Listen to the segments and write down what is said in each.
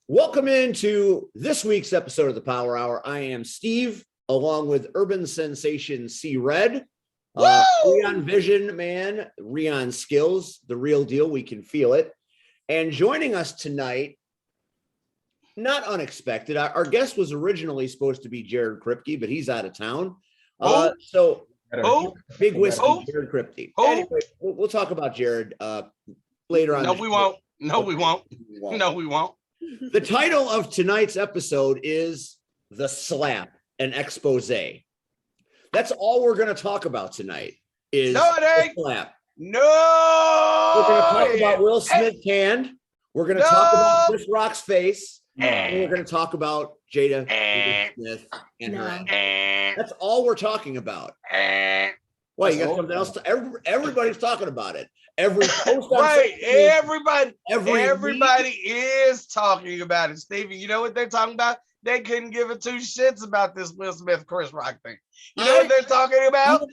Welcome into this week's episode of the Power Hour. I am Steve, along with urban sensation C Red, Rion Vision Man, Rion Skills, the real deal. We can feel it. And joining us tonight, not unexpected. Our guest was originally supposed to be Jared Kripke, but he's out of town. Big whiskey, Jared Kripke. Anyway, we'll talk about Jared later on. No, we won't. No, we won't. No, we won't. The title of tonight's episode is The Slap, an expose. That's all we're going to talk about tonight is The Slap. No. We're going to talk about Will Smith's hand. We're going to talk about Chris Rock's face. And we're going to talk about Jada Smith and her hand. That's all we're talking about. Well, you got something else? Everybody's talking about it. Every post on everybody is talking about it, Stevie. You know what they're talking about? They couldn't give it two shits about this Will Smith Chris Rock thing. You know what they're talking about?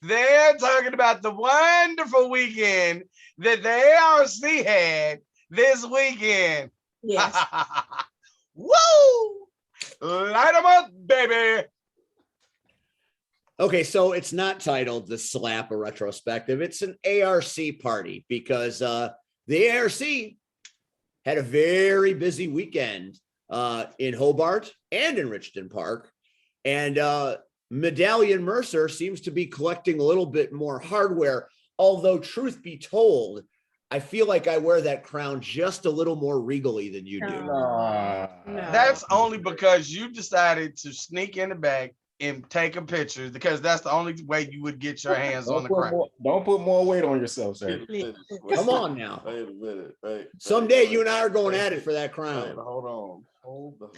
They're talking about the wonderful weekend that the ARC had this weekend. Yes. Woo! Light them up, baby. Okay, so it's not titled The Slap, a retrospective. It's an ARC party because the ARC had a very busy weekend in Hobart and in Richmond Park. And Medallion Mercer seems to be collecting a little bit more hardware. Although, truth be told, I feel like I wear that crown just a little more regally than you do. No. That's only because you decided to sneak in the back and take a picture because that's the only way you would get your hands on the crown. Don't put more weight on yourself, sir. Come on now. Wait a minute. Someday you and I are going at it for that crown. Hold on.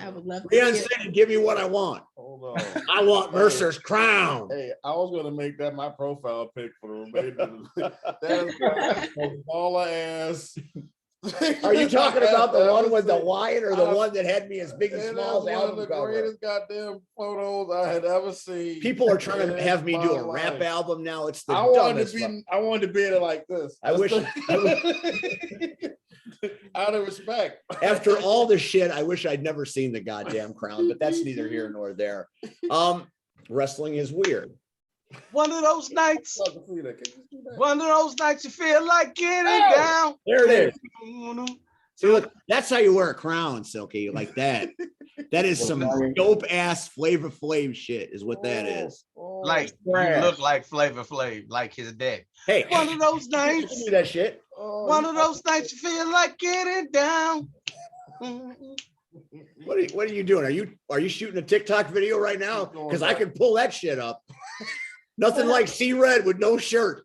I would love to. Rion said, give me what I want. Hold on. I want Mercer's crown. Hey, I was gonna make that my profile pic for the remainder of the That's baller ass. Are you talking about the one with the lion or the one that had me as big and small as album one of the cover? greatest goddamn photos I had ever seen. People are trying to have me do a rap album now. It's the I wanted to be in it like this. I wish out of respect. After all the shit, I wish I'd never seen the goddamn crown, but that's neither here nor there. Wrestling is weird. One of those nights. One of those nights you feel like getting down. There it is. See, look, that's how you wear a crown, Silky, like that. That is some dope ass Flavor Flav shit, is what that is. Like you look like Flavor Flav, like his dad. Hey, one of those nights. Do that shit. One of those nights you feel like getting down. What are you doing? Are you shooting a TikTok video right now? Because I can pull that shit up. Nothing like C Red with no shirt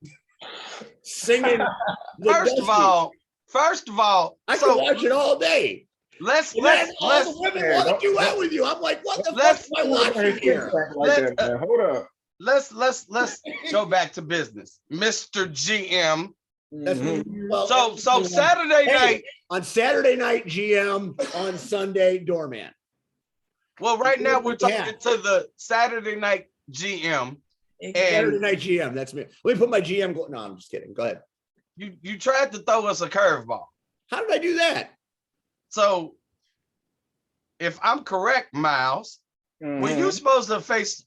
singing. First of all, I can watch it all day. Let's the women want to do that with you. I'm like, what the fuck am I watching here? Hold up. Let's go back to business, Mr. GM. Well, so Saturday night. On Saturday night, GM. On Sunday, doorman. Well, right now we're talking to the Saturday night GM. Saturday night GM. That's me. Let me put my GM. No, I'm just kidding. Go ahead. You tried to throw us a curveball. How did I do that? So, if I'm correct, Miles, were you supposed to face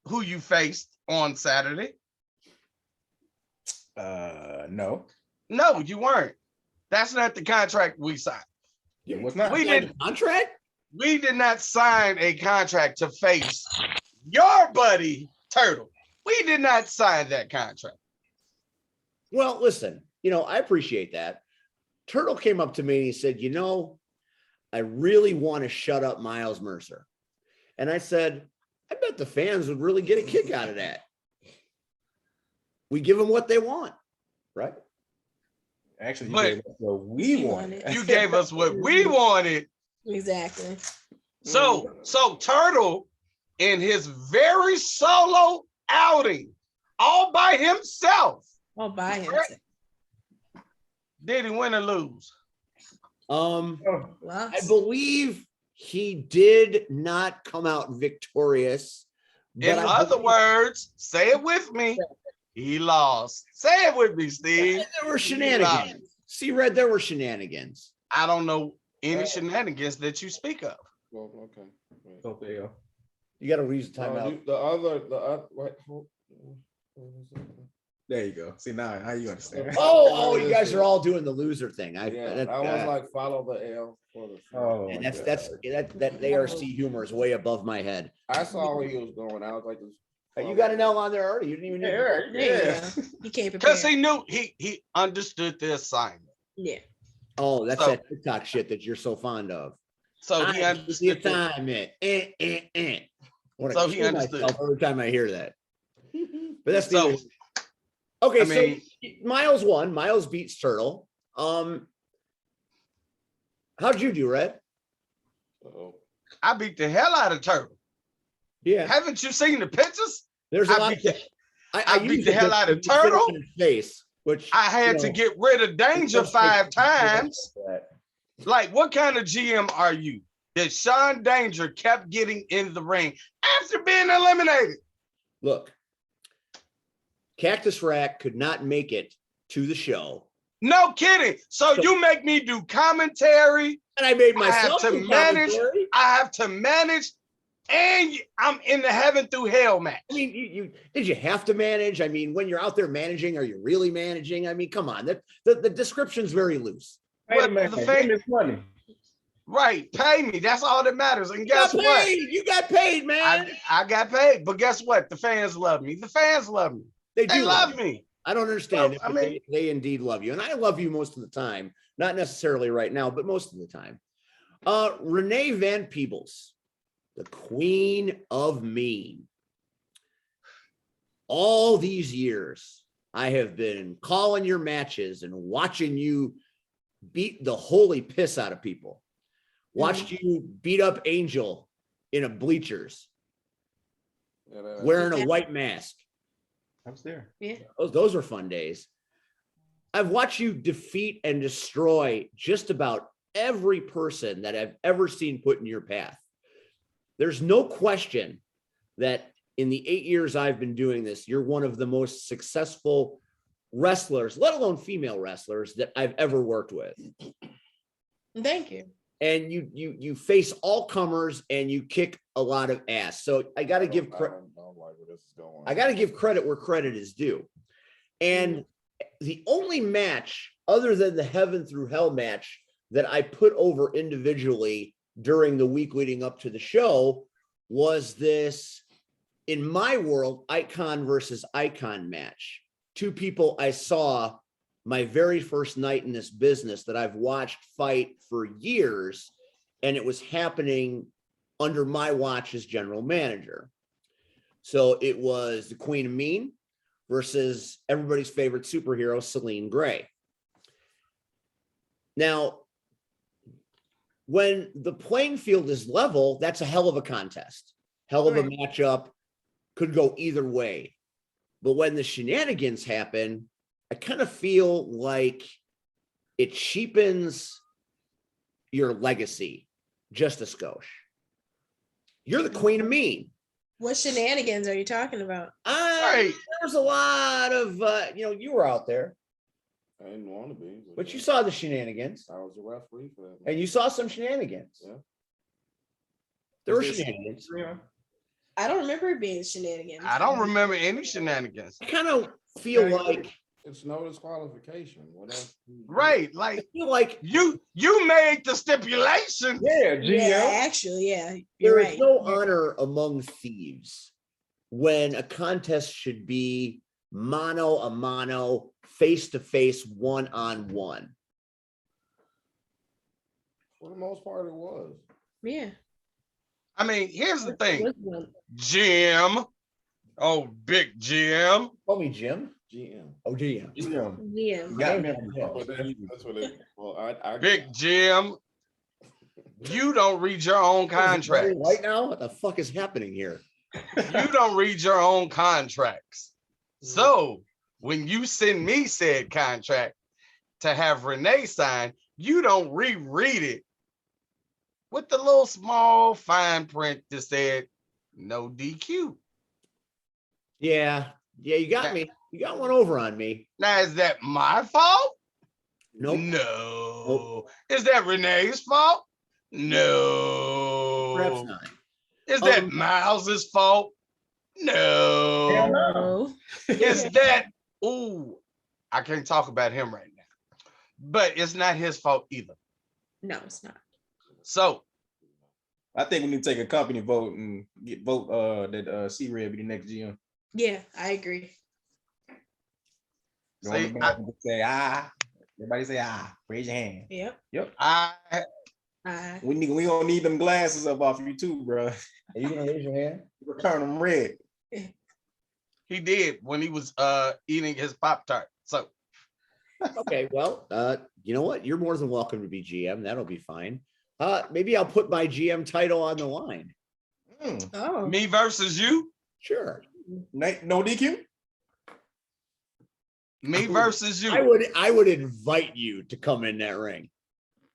who you faced on Saturday? No. No, you weren't. That's not the contract we signed. It was not. We didn't contract. We did not sign a contract to face your buddy Turtle. We did not sign that contract. Well, listen, I appreciate that. Turtle came up to me and he said, I really want to shut up Miles Mercer. And I said, I bet the fans would really get a kick out of that. We give them what they want, right? Actually, you gave us what we wanted. You gave us what we wanted. Exactly. So Turtle, in his very solo outing, all by himself. Did he win or lose? I believe he did not come out victorious. In other words, say it with me. He lost. Say it with me, Steve. There were shenanigans. See, Red, there were shenanigans. I don't know any shenanigans that you speak of. Well, okay. Wait. Oh, there you go. You got to read the No, timeout. the other, wait, hold. There you go. See now you understand. Oh, you guys are all doing the loser thing. Yeah, That, I was like, follow the L for the. Oh, and my that's God. that ARC humor is way above my head. I saw where he was going. I was like, You got an L on there already. You didn't even. Yeah, There you yeah. go. You can't prepare. Because he knew he understood the assignment. Yeah. Oh, that's So- that TikTok shit that you're so fond of. So he I understood the the- assignment. Want So to he kill understood. myself every time I hear that. But that's So, the okay. I mean- So Miles won. Miles beats Turtle. How'd you do, Red? I beat the hell out of Turtle. Yeah, Haven't you seen the pictures? there's a I lot. beat the- I beat used the it hell to- out of to fit it Turtle. in his face, which I had to get rid of Danger 5 times. Like, what kind of GM are you that Sean Danger kept getting in the ring after being eliminated? Look, Cactus Rack could not make it to the show, No kidding. So you make me do commentary. and I made I have myself to do manage. commentary. I have to manage, and I'm in the heaven through hell match. I mean, you did you have to manage? I mean, when you're out there managing, are you really managing? I mean, come on, the description's very loose. Wait a What minute. the Give fake- me this money. Right, pay me. That's all that matters. And You guess got what? paid. You got paid, man. I got paid, but guess what? The fans love me. The fans love me. They They do love me. I don't understand it, I but mean- they indeed love you, and I love you most of the time. Not necessarily right now, but most of the time. Renee Van Peebles, the queen of mean. All these years, I have been calling your matches and watching you beat the holy piss out of people. Watched you beat up Angel in a bleachers wearing a white mask. I was there. Yeah. Those were fun days. I've watched you defeat and destroy just about every person that I've ever seen put in your path. There's no question that in the 8 years I've been doing this, you're one of the most successful wrestlers, let alone female wrestlers, that I've ever worked with. Thank you. And you face all comers and you kick a lot of ass. So I got to give credit. I don't like where this is going. I got to give credit where credit is due. And the only match other than the Heaven through Hell match that I put over individually during the week leading up to the show was this, in my world, Icon versus Icon match. Two people I saw my very first night in this business that I've watched fight for years, and it was happening under my watch as general manager. So it was the Queen of Mean versus everybody's favorite superhero, Celine Gray. Now, when the playing field is level, that's a hell of a contest, hell of a matchup, could go either way. But when the shenanigans happen, I kind of feel like it cheapens your legacy just a skosh. You're the Queen of Mean. What shenanigans are you talking about? Right. There was a lot of, you were out there, I didn't want to be, but you saw the shenanigans, I was a referee for that. and you saw some shenanigans. Yeah. There were Is this- shenanigans. I don't remember it being shenanigans. I don't remember any shenanigans. I kind of feel like It's no disqualification. What else? Right. Like you made the stipulation. Yeah, Yeah, actually, yeah. You're there is right. no honor among thieves when a contest should be mano a mano, face to face, one-on-one. For the most part, it was. Yeah. I mean, here's the thing. What's one? Jim. Oh, big Jim. Call me Jim. GM. Oh, GM. Yeah. Got me. But that's what it. Well, I Big Jim. You don't read your own contracts. Right now, what the fuck is happening here? You don't read your own contracts. So when you send me said contract to have Renee sign, you don't reread it with the little small fine print that said no DQ. Yeah, you got me. You got one over on me. Now, is that my fault? Nope. No. Is that Renee's fault? Perhaps No. not. Is that Miles's fault? No. Hell no. No. Is that, ooh, I can't talk about him right now. But it's not his fault either. No, it's not. So I think we need to take a company vote and vote that C-Red be the next GM. Yeah, I agree. Go on the See, back and say everybody say raise your hand. Yep. I We don't need them glasses up off you too, bro. Are you gonna raise your hand? We'll turn them red. he did when he was eating his Pop-Tart. So Okay, well, you know what? You're more than welcome to be GM. That'll be fine. Maybe I'll put my GM title on the line. Oh. me versus you, Sure. No DQ? me versus you. I would invite you to come in that ring.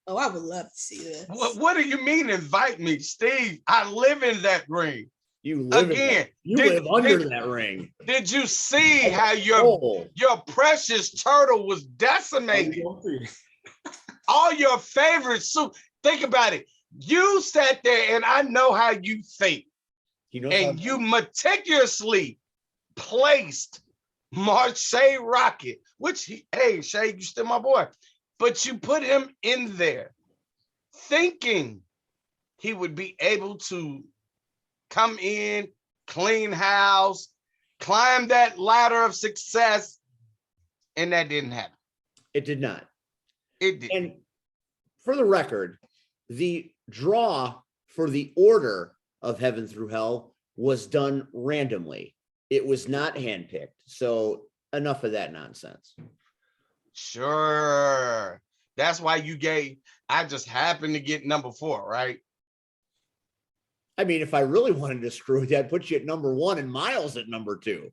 Oh, I would love to see this. What do you mean invite me, Steve? I live in that ring. You live Again, you live under that ring. Did you see how Oh, your precious turtle was decimated? All your favorite soup. Think about it. You sat there and I know how you think. you know, And you meticulously placed Marche Rocket, which hey, Shay, you still my boy. But you put him in there thinking he would be able to come in, clean house, climb that ladder of success, and that didn't happen. it did not. It did. And for the record, the draw for the order of Heaven Through Hell was done randomly. It was not handpicked. So enough of that nonsense. Sure. That's why I just happened to get number 4, right? I mean, if I really wanted to screw with you, I'd put you at number 1 and Miles at number 2.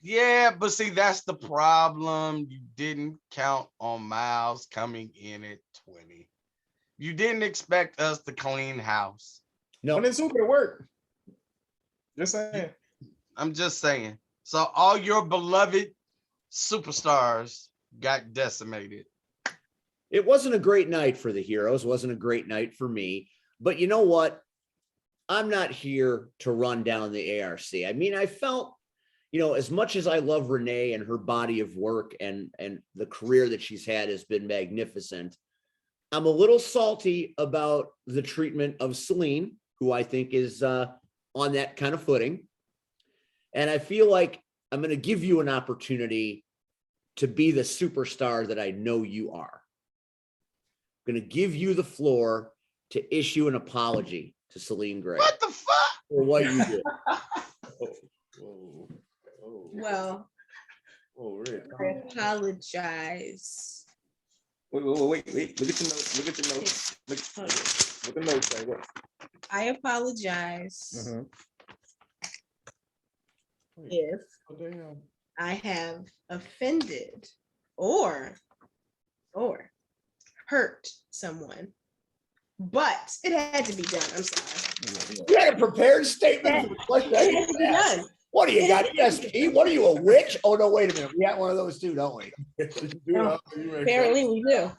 Yeah, but see, that's the problem. You didn't count on Miles coming in at 20. You didn't expect us to clean house. No, When it's super to work. Just saying. I'm just saying. So all your beloved superstars got decimated. it wasn't a great night for the heroes. It wasn't a great night for me. But you know what? I'm not here to run down the ARC. I mean, I felt, as much as I love Renee and her body of work and the career that she's had has been magnificent, I'm a little salty about the treatment of Celine, who I think is on that kind of footing. And I feel like I'm going to give you an opportunity to be the superstar that I know you are. I'm going to give you the floor to issue an apology to Celine Gray What the fuck? for what you did. Well, Rick. I apologize. Wait. Look at your notes. Look at your notes. What the notes say. What? I apologize Mhm. if Oh, damn. I have offended or hurt someone. But it had to be done. I'm sorry. You had a prepared statement for the question I It had to be asked. done. What do you got? ESP? What are you, a witch? Oh, no, wait a minute. We got one of those too, don't we? Apparently we do.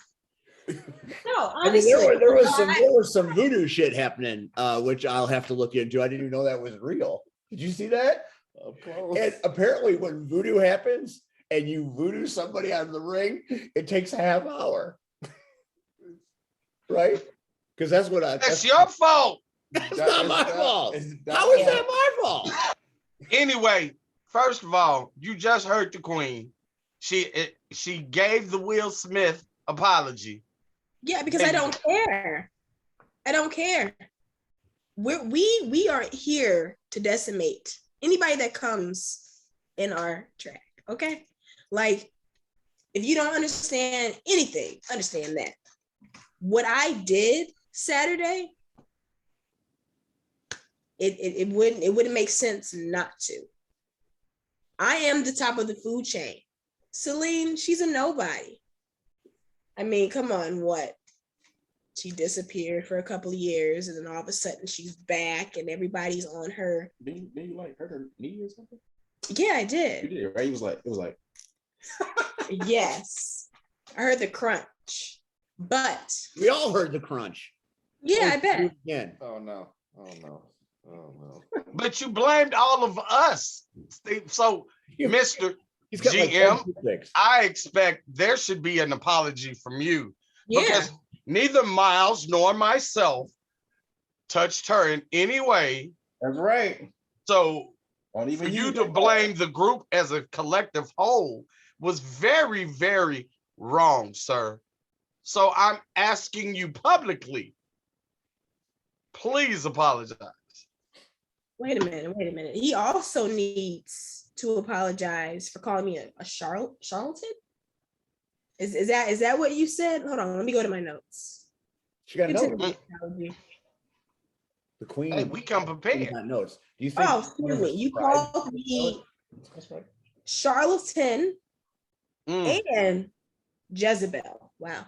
No, I mean, honestly. there was some voodoo shit happening, which I'll have to look into. I didn't even know that was real. Did you see that? Up close. And apparently when voodoo happens and you voodoo somebody out of the ring, it takes a half hour. Right? Because that's what That's your fault. that's not my fault. How is that my fault? Anyway, first of all, you just heard the queen. She gave the Will Smith apology. Yeah, because I don't care. I don't care. We are here to decimate anybody that comes in our track. Okay, like if you don't understand anything, understand that what I did Saturday, it wouldn't make sense not to. I am the top of the food chain. Celine, she's a nobody. I mean, come on, what? She disappeared for a couple of years and then all of a sudden she's back and everybody's on her. Did you like hurt her knee or something? Yeah, I You did. did, right? It was like Yes. I heard the crunch, but We all heard the crunch. yeah, I bet. Again. Oh no. Oh no. Oh no. But you blamed all of us. Steve. So, Mr. He's got like GM, 10 toothpicks. I expect there should be an apology from you Yeah, because neither Miles nor myself touched her in any way. That's right. So Don't for even you use to that. blame the group as a collective whole was very, very wrong, sir. So I'm asking you publicly, please apologize. wait a minute, wait a minute. He also needs to apologize for calling me a charlatan. Is that what you said? Hold on, let me go to my notes. She got Continue notes. the apology. The queen. Hey, we come She prepared. got notes. Do you think? Oh, excuse me. You called me That's right. charlatan Mm. and Jezebel. Wow.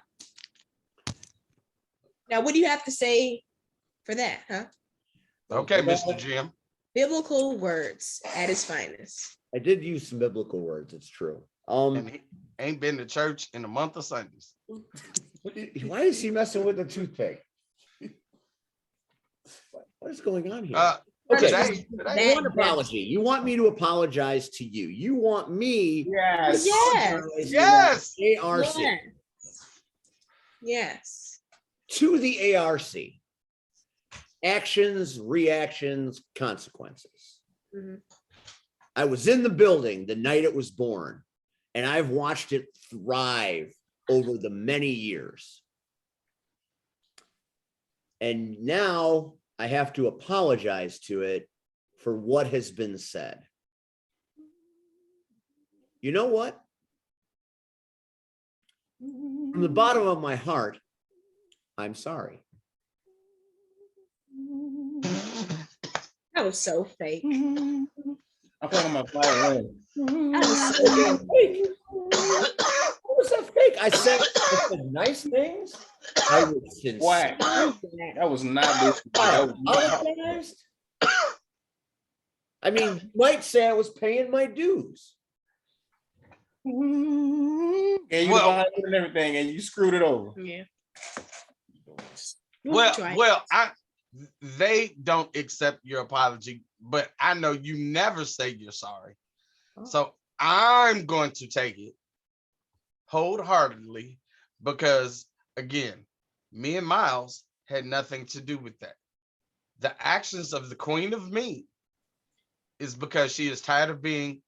Now, what do you have to say for that, huh? Okay, Mr. Jim. Biblical words at its finest. I did use some biblical words. It's true. And he ain't been to church in a month of Sundays. Why is he messing with the toothpick? What is going on here? Okay. Okay. Today, One apology. You want me to apologize to you. You want me Yes. Yes. yes. ARC Yes. Yes. to the ARC. Actions, reactions, consequences. Mhm. I was in the building the night it was born, and I've watched it thrive over the many years. And now I have to apologize to it for what has been said. You know what? From the bottom of my heart, I'm sorry. That was so fake. I'm talking about violin. That was so fake. What was that fake? I said nice things. I was sincere. Whack. That was not this. I That was apologized. I mean, you might say I was paying my dues. and you Well- behind it and everything, and you screwed it over. Yeah. Well, they don't accept your apology, but I know you never say you're sorry. So I'm going to take it wholeheartedly because, again, me and Miles had nothing to do with that. The actions of the Queen of Me is because she is tired of being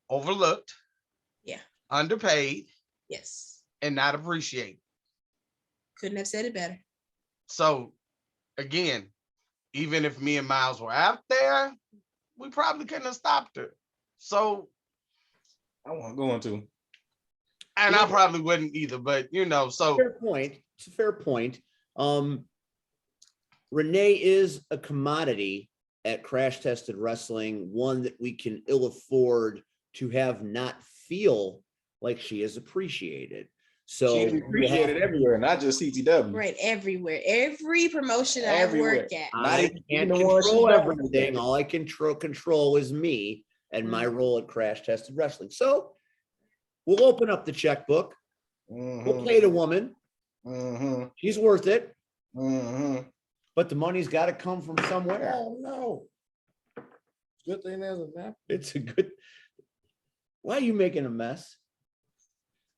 overlooked, Yeah. underpaid, Yes. and not appreciated. Couldn't have said it better. So again, even if me and Miles were out there, we probably couldn't have stopped her. So, I wasn't going to. and I probably wouldn't either, but so Fair point. It's a fair point. Renee is a commodity at Crash Tested Wrestling, one that we can ill afford to have not feel like she is appreciated. So She's appreciated everywhere, not just CTW. Right, everywhere. Every promotion I Everywhere. work at. I Not can't even the one control she's done. everything. All I can control is me and my role at Crash Tested Wrestling. So we'll open up the checkbook. We'll pay the woman. Mhm. She's worth it, Mhm. but the money's got to come from somewhere. Oh no. Good thing there's a nap. It's a good. Why are you making a mess?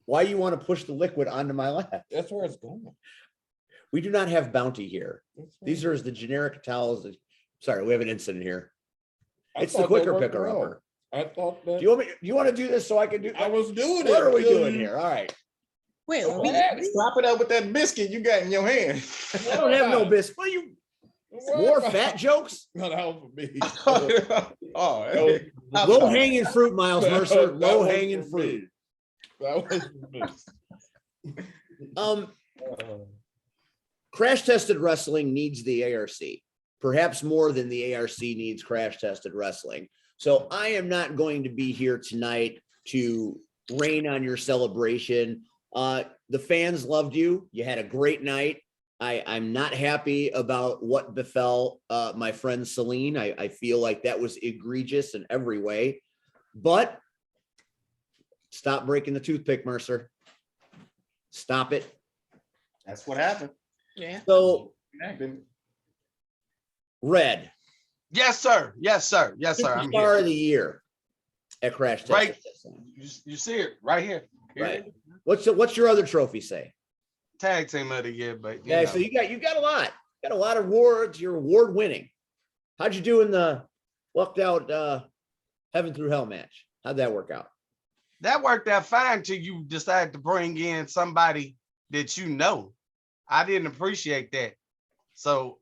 Why you want to push the liquid onto my lap? That's where it's going. We do not have bounty here. That's These are the generic towels. Sorry, we have an incident here. I It's the thought they quicker worked picker well. upper. I thought Do that. you want to do this so I can do? I was doing it. What are we till doing you- here? All right. Wait, Slap it up with that biscuit you got in your hand. I don't have no biscuit. What are you? More fat jokes? No, that was for me. Oh, I'm Low sorry. hanging fruit, Miles That Mercer. was- Low that was hanging for me. fruit. That was for me. Crash Tested Wrestling needs the ARC, perhaps more than the ARC needs Crash Tested Wrestling. So I am not going to be here tonight to rain on your celebration. The fans loved you. You had a great night. I'm not happy about what befell my friend Celine. I feel like that was egregious in every way. But stop breaking the toothpick, Mercer. Stop it. That's what happened. Yeah. So, Happened. Red, Yes, sir. Yes, sir. Yes, sir. I'm Superstar here. of the Year at Crash Test. Right. You see it right here. Here Right. it is. What's your other trophy say? Tag team of the year, but Yeah, so you got a lot. Got a lot of awards. You're award winning. How'd you do in the lucked out Heaven Through Hell match? How'd that work out? that worked out fine till you decided to bring in somebody that you know. I didn't appreciate that. So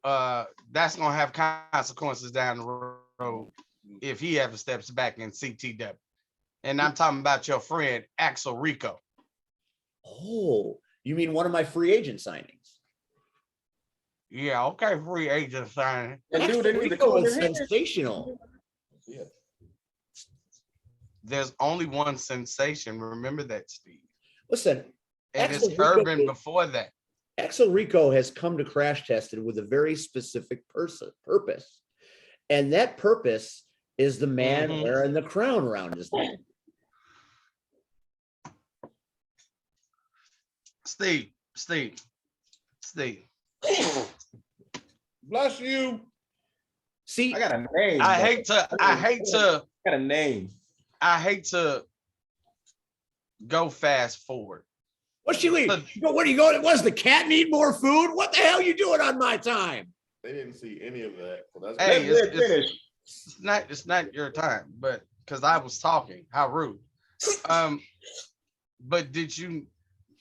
that's gonna have consequences down the road if he ever steps back in CTW. And I'm talking about your friend Axel Rico. Oh, you mean one of my free agent signings? Yeah, okay, free agent signing. And dude, they Axel need to Rico call is their head. sensational. Yeah. There's only one sensation. Remember that, Steve. Listen, And Axel it's Rico Urban is- before that. Axel Rico has come to Crash Tested with a very specific purpose. And that purpose is the man Mhm. wearing the crown around his neck. Steve. Bless you. See, I got a name. I though. hate to go fast forward. what's she leave? What are you going? Does the cat need more food? What the hell are you doing on my time? They didn't see any of that. So that's Hey, Let Red finish. it's not your time, but because I was talking, how rude. But did you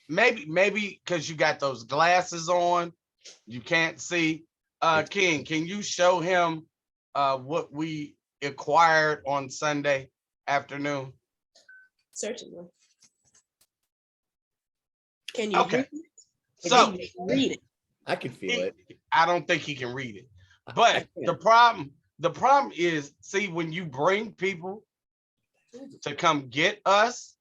maybe because you got those glasses on, you can't see. King, can you show him what we acquired on Sunday afternoon? Certainly. Can you Okay. read it? If So you can read it? I can feel it. I don't think he can read it. I But can. the problem is, see, when you bring people to come get us,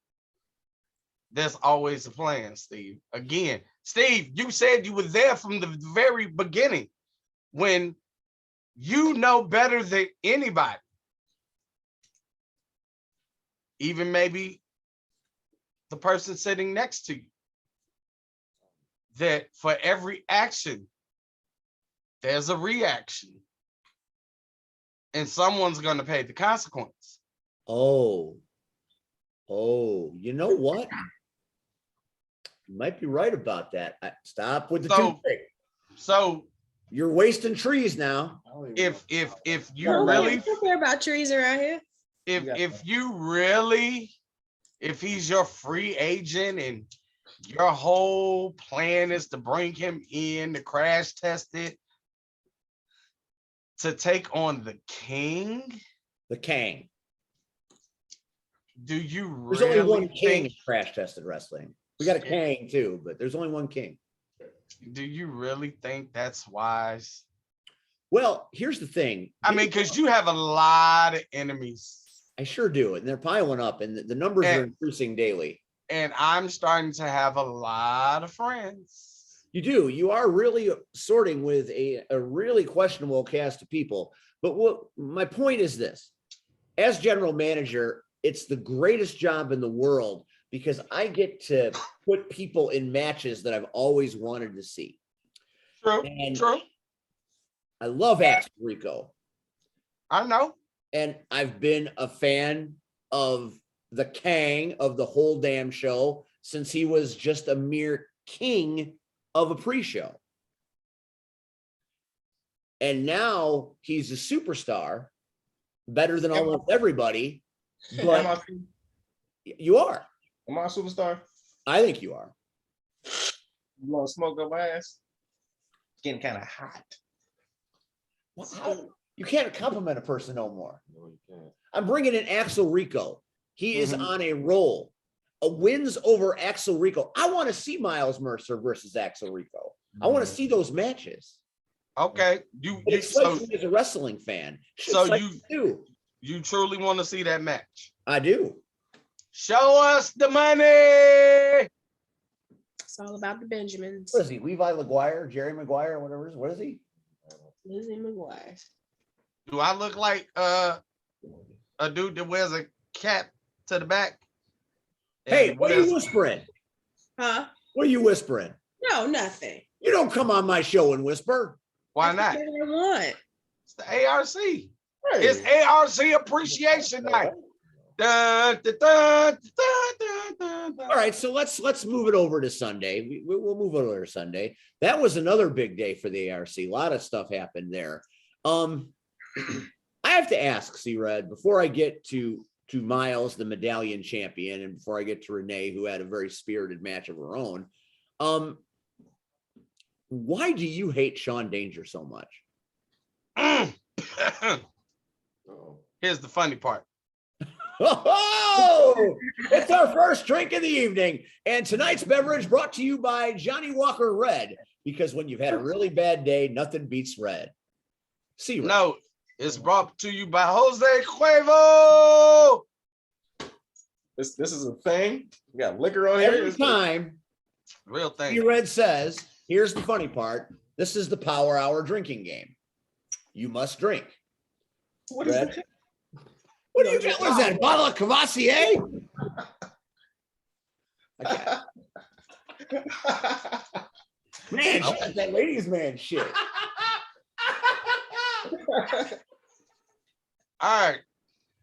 there's always a plan, Steve. Again, Steve, you said you were there from the very beginning when you know better than anybody. Even maybe the person sitting next to you. That for every action, there's a reaction. And someone's going to pay the consequence. Oh, you know what? You might be right about that. Stop with the So- toothpick. So You're wasting trees now. I don't even if you No, really we don't care about trees around here. if he's your free agent and your whole plan is to bring him in to Crash Test it to take on the King, The Kang. do you There's only one really king in think Crash Tested Wrestling. We got a Kang too, but there's only one king. that's wise? Well, here's the thing. I mean, because you have a lot of enemies. I sure do, and they're piling up, and the numbers are And- increasing daily. And I'm starting to have a lot of friends. You do. You are really sorting with a really questionable cast of people. But what my point is this: as general manager, it's the greatest job in the world because I get to put people in matches that I've always wanted to see. True, And true. I love Axel Rico. I know. And I've been a fan of the Kang of the whole damn show since he was just a mere king of a pre-show. And now he's a superstar, better than almost everybody. Am I, But you are. am I a superstar? I think you are. You want to smoke up my ass? It's getting kind of hot. You can't compliment a person no more. No, you can't. I'm bringing in Axel Rico. He is Mhm. on a roll. A wins over Axel Rico. I want to see Miles Mercer versus Axel Rico. I want to see those matches. Okay. It excites me as a wrestling fan. Should So excite you- me too. You truly want to see that match? I do. Show us the money. It's all about the Benjamins. What is he? Levi LaGuire, Jerry Maguire, whatever it is. What is he? Lizzie McGuire. Do I look like a dude that wears a cap to the back? Hey, And what are you wears- whispering? Huh? What are you whispering? No, nothing. You don't come on my show and whisper. Why not? That's what I want. It's the ARC. Hey. It's ARC Appreciation Night. Dun, dun, dun, dun, dun, dun, dun. All right, so let's move it over to Sunday. We'll move it over to Sunday. That was another big day for the ARC. A lot of stuff happened there. I have to ask, C-Red, before I get to Miles, the medallion champion, and before I get to Renee, who had a very spirited match of her own, why do you hate Sean Danger so much? Here's the funny part. Oh, it's our first drink of the evening. And tonight's beverage brought to you by Johnny Walker Red, because when you've had a really bad day, nothing beats red. See, No, it's brought to you by Jose Cuervo. This is a thing. We got liquor on here. every time Real thing. C-Red says, here's the funny part. This is the Power Hour drinking game. You must drink. What is Red? that? What do you got? What is that? A bottle of Cavassier? Man, she got that ladies' man shit. All right.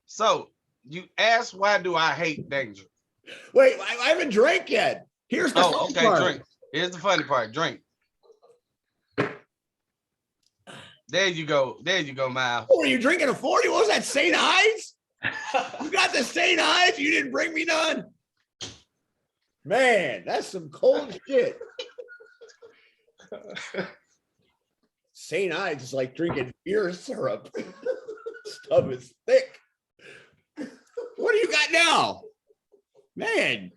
So you asked, why do I hate Danger? Wait, I haven't drank yet. Here's the Oh, funny okay. part. Drink. Here's the funny part. Drink. There you go. There you go, Miles. Oh, are you drinking a 40? What was that, St. Ives? You got the St. Ives? You didn't bring me none? Man, that's some cold shit. St. Ives is like drinking beer syrup. Stuff is thick. What do you got now? Man,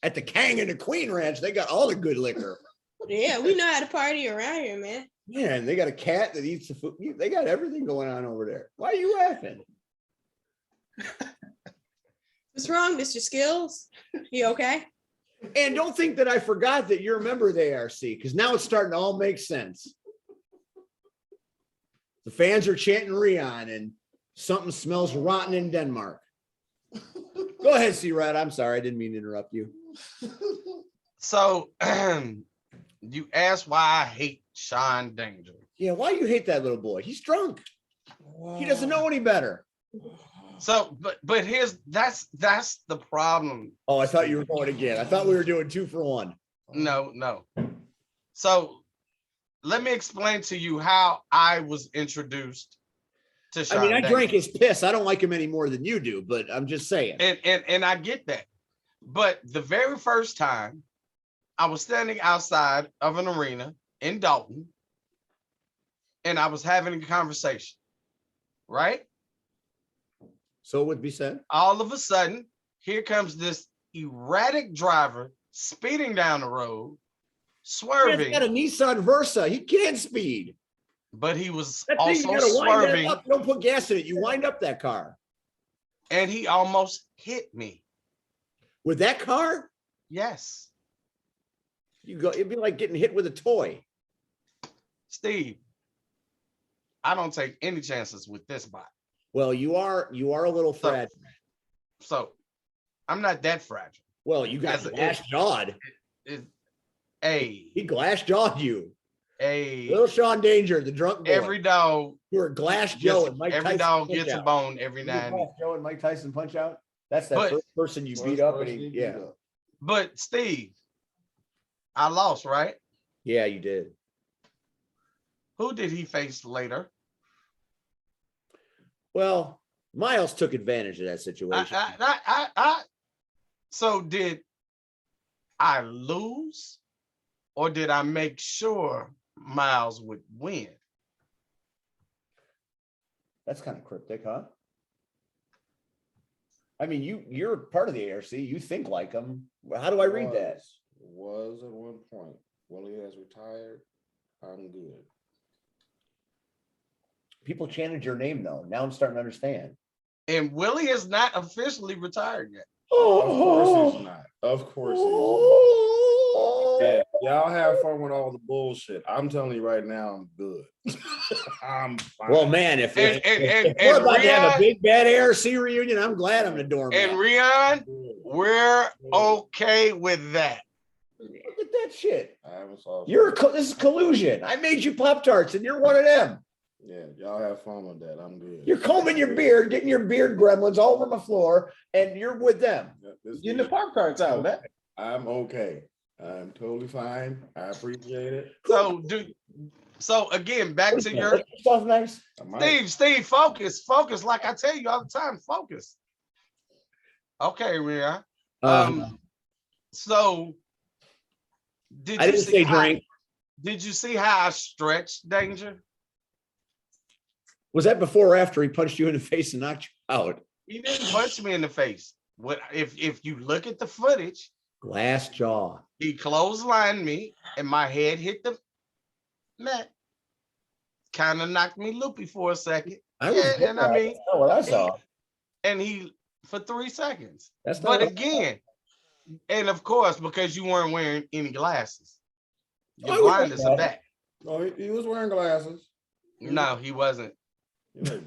at the King and the Queen Ranch, they got all the good liquor. Yeah, we know how to party around here, man. Man, they got a cat that eats the food. They got everything going on over there. Why are you laughing? What's wrong, Mr. Skills? You okay? And don't think that I forgot that you're a member of the ARC, because now it's starting to all make sense. The fans are chanting Rion, and something smells rotten in Denmark. Go ahead, C-Rod. I'm sorry. I didn't mean to interrupt you. So you asked why I hate Sean Danger. Yeah, why you hate that little boy? He's drunk. He doesn't know any better. So, but that's the problem. Oh, I thought you were going again. I thought we were doing 2 for 1. No. So let me explain to you how I was introduced to Sean I mean, I Danger. drank his piss. I don't like him any more than you do, but I'm just saying. And I get that. But the very first time I was standing outside of an arena in Dalton and I was having a conversation, right? So it would be said. All of a sudden, here comes this erratic driver speeding down the road, He's swerving, got a Nissan Versa. He can't speed. but he was That thing, you also gotta wind that swerving, up. You don't put gas in it. You wind up that car. and he almost hit me. With that car, Yes, it'd be like getting hit with a toy. Steve, I don't take any chances with this bike. Well, you are a little fragile. So I'm not that fragile. Well, you got As a- glass jawed. Hey, He glass jawed you. hey, Little Sean Danger, the drunk boy. every dog, You were Glass Joe gets, and Mike every Tyson. dog Punch gets a Out. bone every You now and then. Glass Joe and Mike Tyson punch out. That's that But- first person you beat up, and yeah, But Steve, I lost, right? yeah, you did. Who did he face later? Well, Miles took advantage of that situation. So did I lose, or did I make sure Miles would win? That's kind of cryptic, huh? I mean, you're part of the ARC. You think like them. How do I read that? Was at one point. Willie has retired. I'm good. People chanted your name though. Now I'm starting to understand. And Willie is not officially retired yet. Of course he's not. Of course he's not. Yeah, y'all have fun with all the bullshit. I'm telling you right now, I'm good. I'm fine. Well, man, if And we're about to have a Rion, big bad ARC reunion, I'm glad I'm the doorman. and Rion, we're okay with that. Look at that shit. I haven't saw. This is collusion. I made you Pop-Tarts and you're one of them. Yeah, y'all have fun with that. I'm good. You're combing your beard, getting your beard gremlins all over my floor, and you're with them. Yeah, this Getting the is- pop cards out, man. I'm okay. I'm totally fine. I appreciate it. So again, back to your stuff nice. I might- Steve, focus. Like I tell you all the time, focus. Okay, Rhea. So did I you didn't see say how, drink. did you see how I stretched Danger? Was that before or after he punched you in the face and knocked you out? He didn't punch me in the face. What if you look at the footage, Glass jaw. he clotheslined me and my head hit the mat. Kind of knocked me loopy for a second. I was Yeah, and I mean, that's not what I saw. and he for 3 seconds. That's not But what- again, and of course, because you weren't wearing any glasses, I your was blinders wearing are back. Oh, he was wearing glasses. No, he wasn't. You know,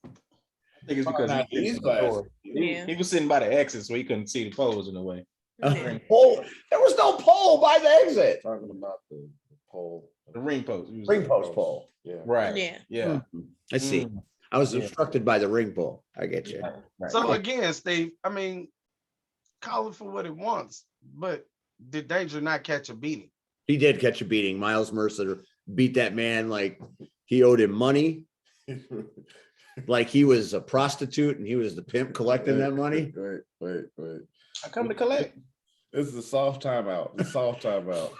I think it's because not he, these glasses. Yeah. he was sitting by the exit, so he couldn't see the poles in a way. Yeah. Pole. There was no pole by the exit. Talking about the pole. The ring post. He was- Ring post pole. Yeah. Right. Yeah. Yeah. I see. Mm. I was Yeah. instructed by the ring pole. I get you. Right. So again, Steve, I mean, call it for what it wants, but did Danger not catch a beating? He did catch a beating. Miles Mercer beat that man like he owed him money, like he was a prostitute and he was the pimp collecting that money. Wait. I come to collect. This is a soft timeout. It's a soft timeout.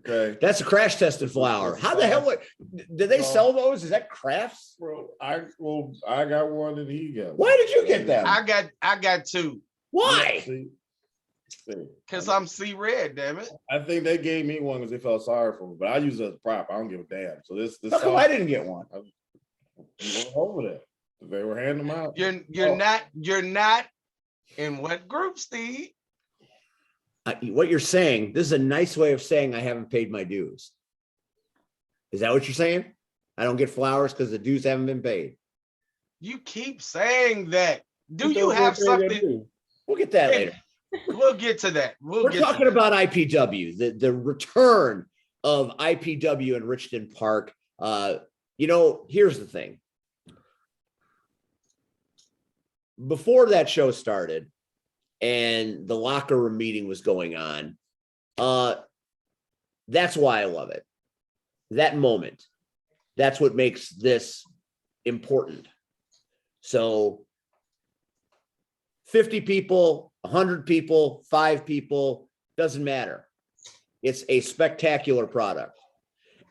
Okay. That's a crash tested flower. How the hell? Did they sell those? Is that crafts? Bro, I got one and he got one. Why did you get them? I got two Why? See? because I'm C-Red, damn it. I think they gave me one because they felt sorry for me, but I use it as a prop. I don't give a damn. So this How come I didn't get one? you went over there. They were handing them out. You're not in what group, Steve? What you're saying, this is a nice way of saying I haven't paid my dues. Is that what you're saying? I don't get flowers because the dues haven't been paid. You keep saying that. Do you have something? We'll get that later. We'll get to that. We're talking about IPW, the return of IPW in Richmond Park. Here's the thing. Before that show started and the locker room meeting was going on, that's why I love it. That moment. That's what makes this important. So 50 people, 100 people, 5 people, doesn't matter. It's a spectacular product.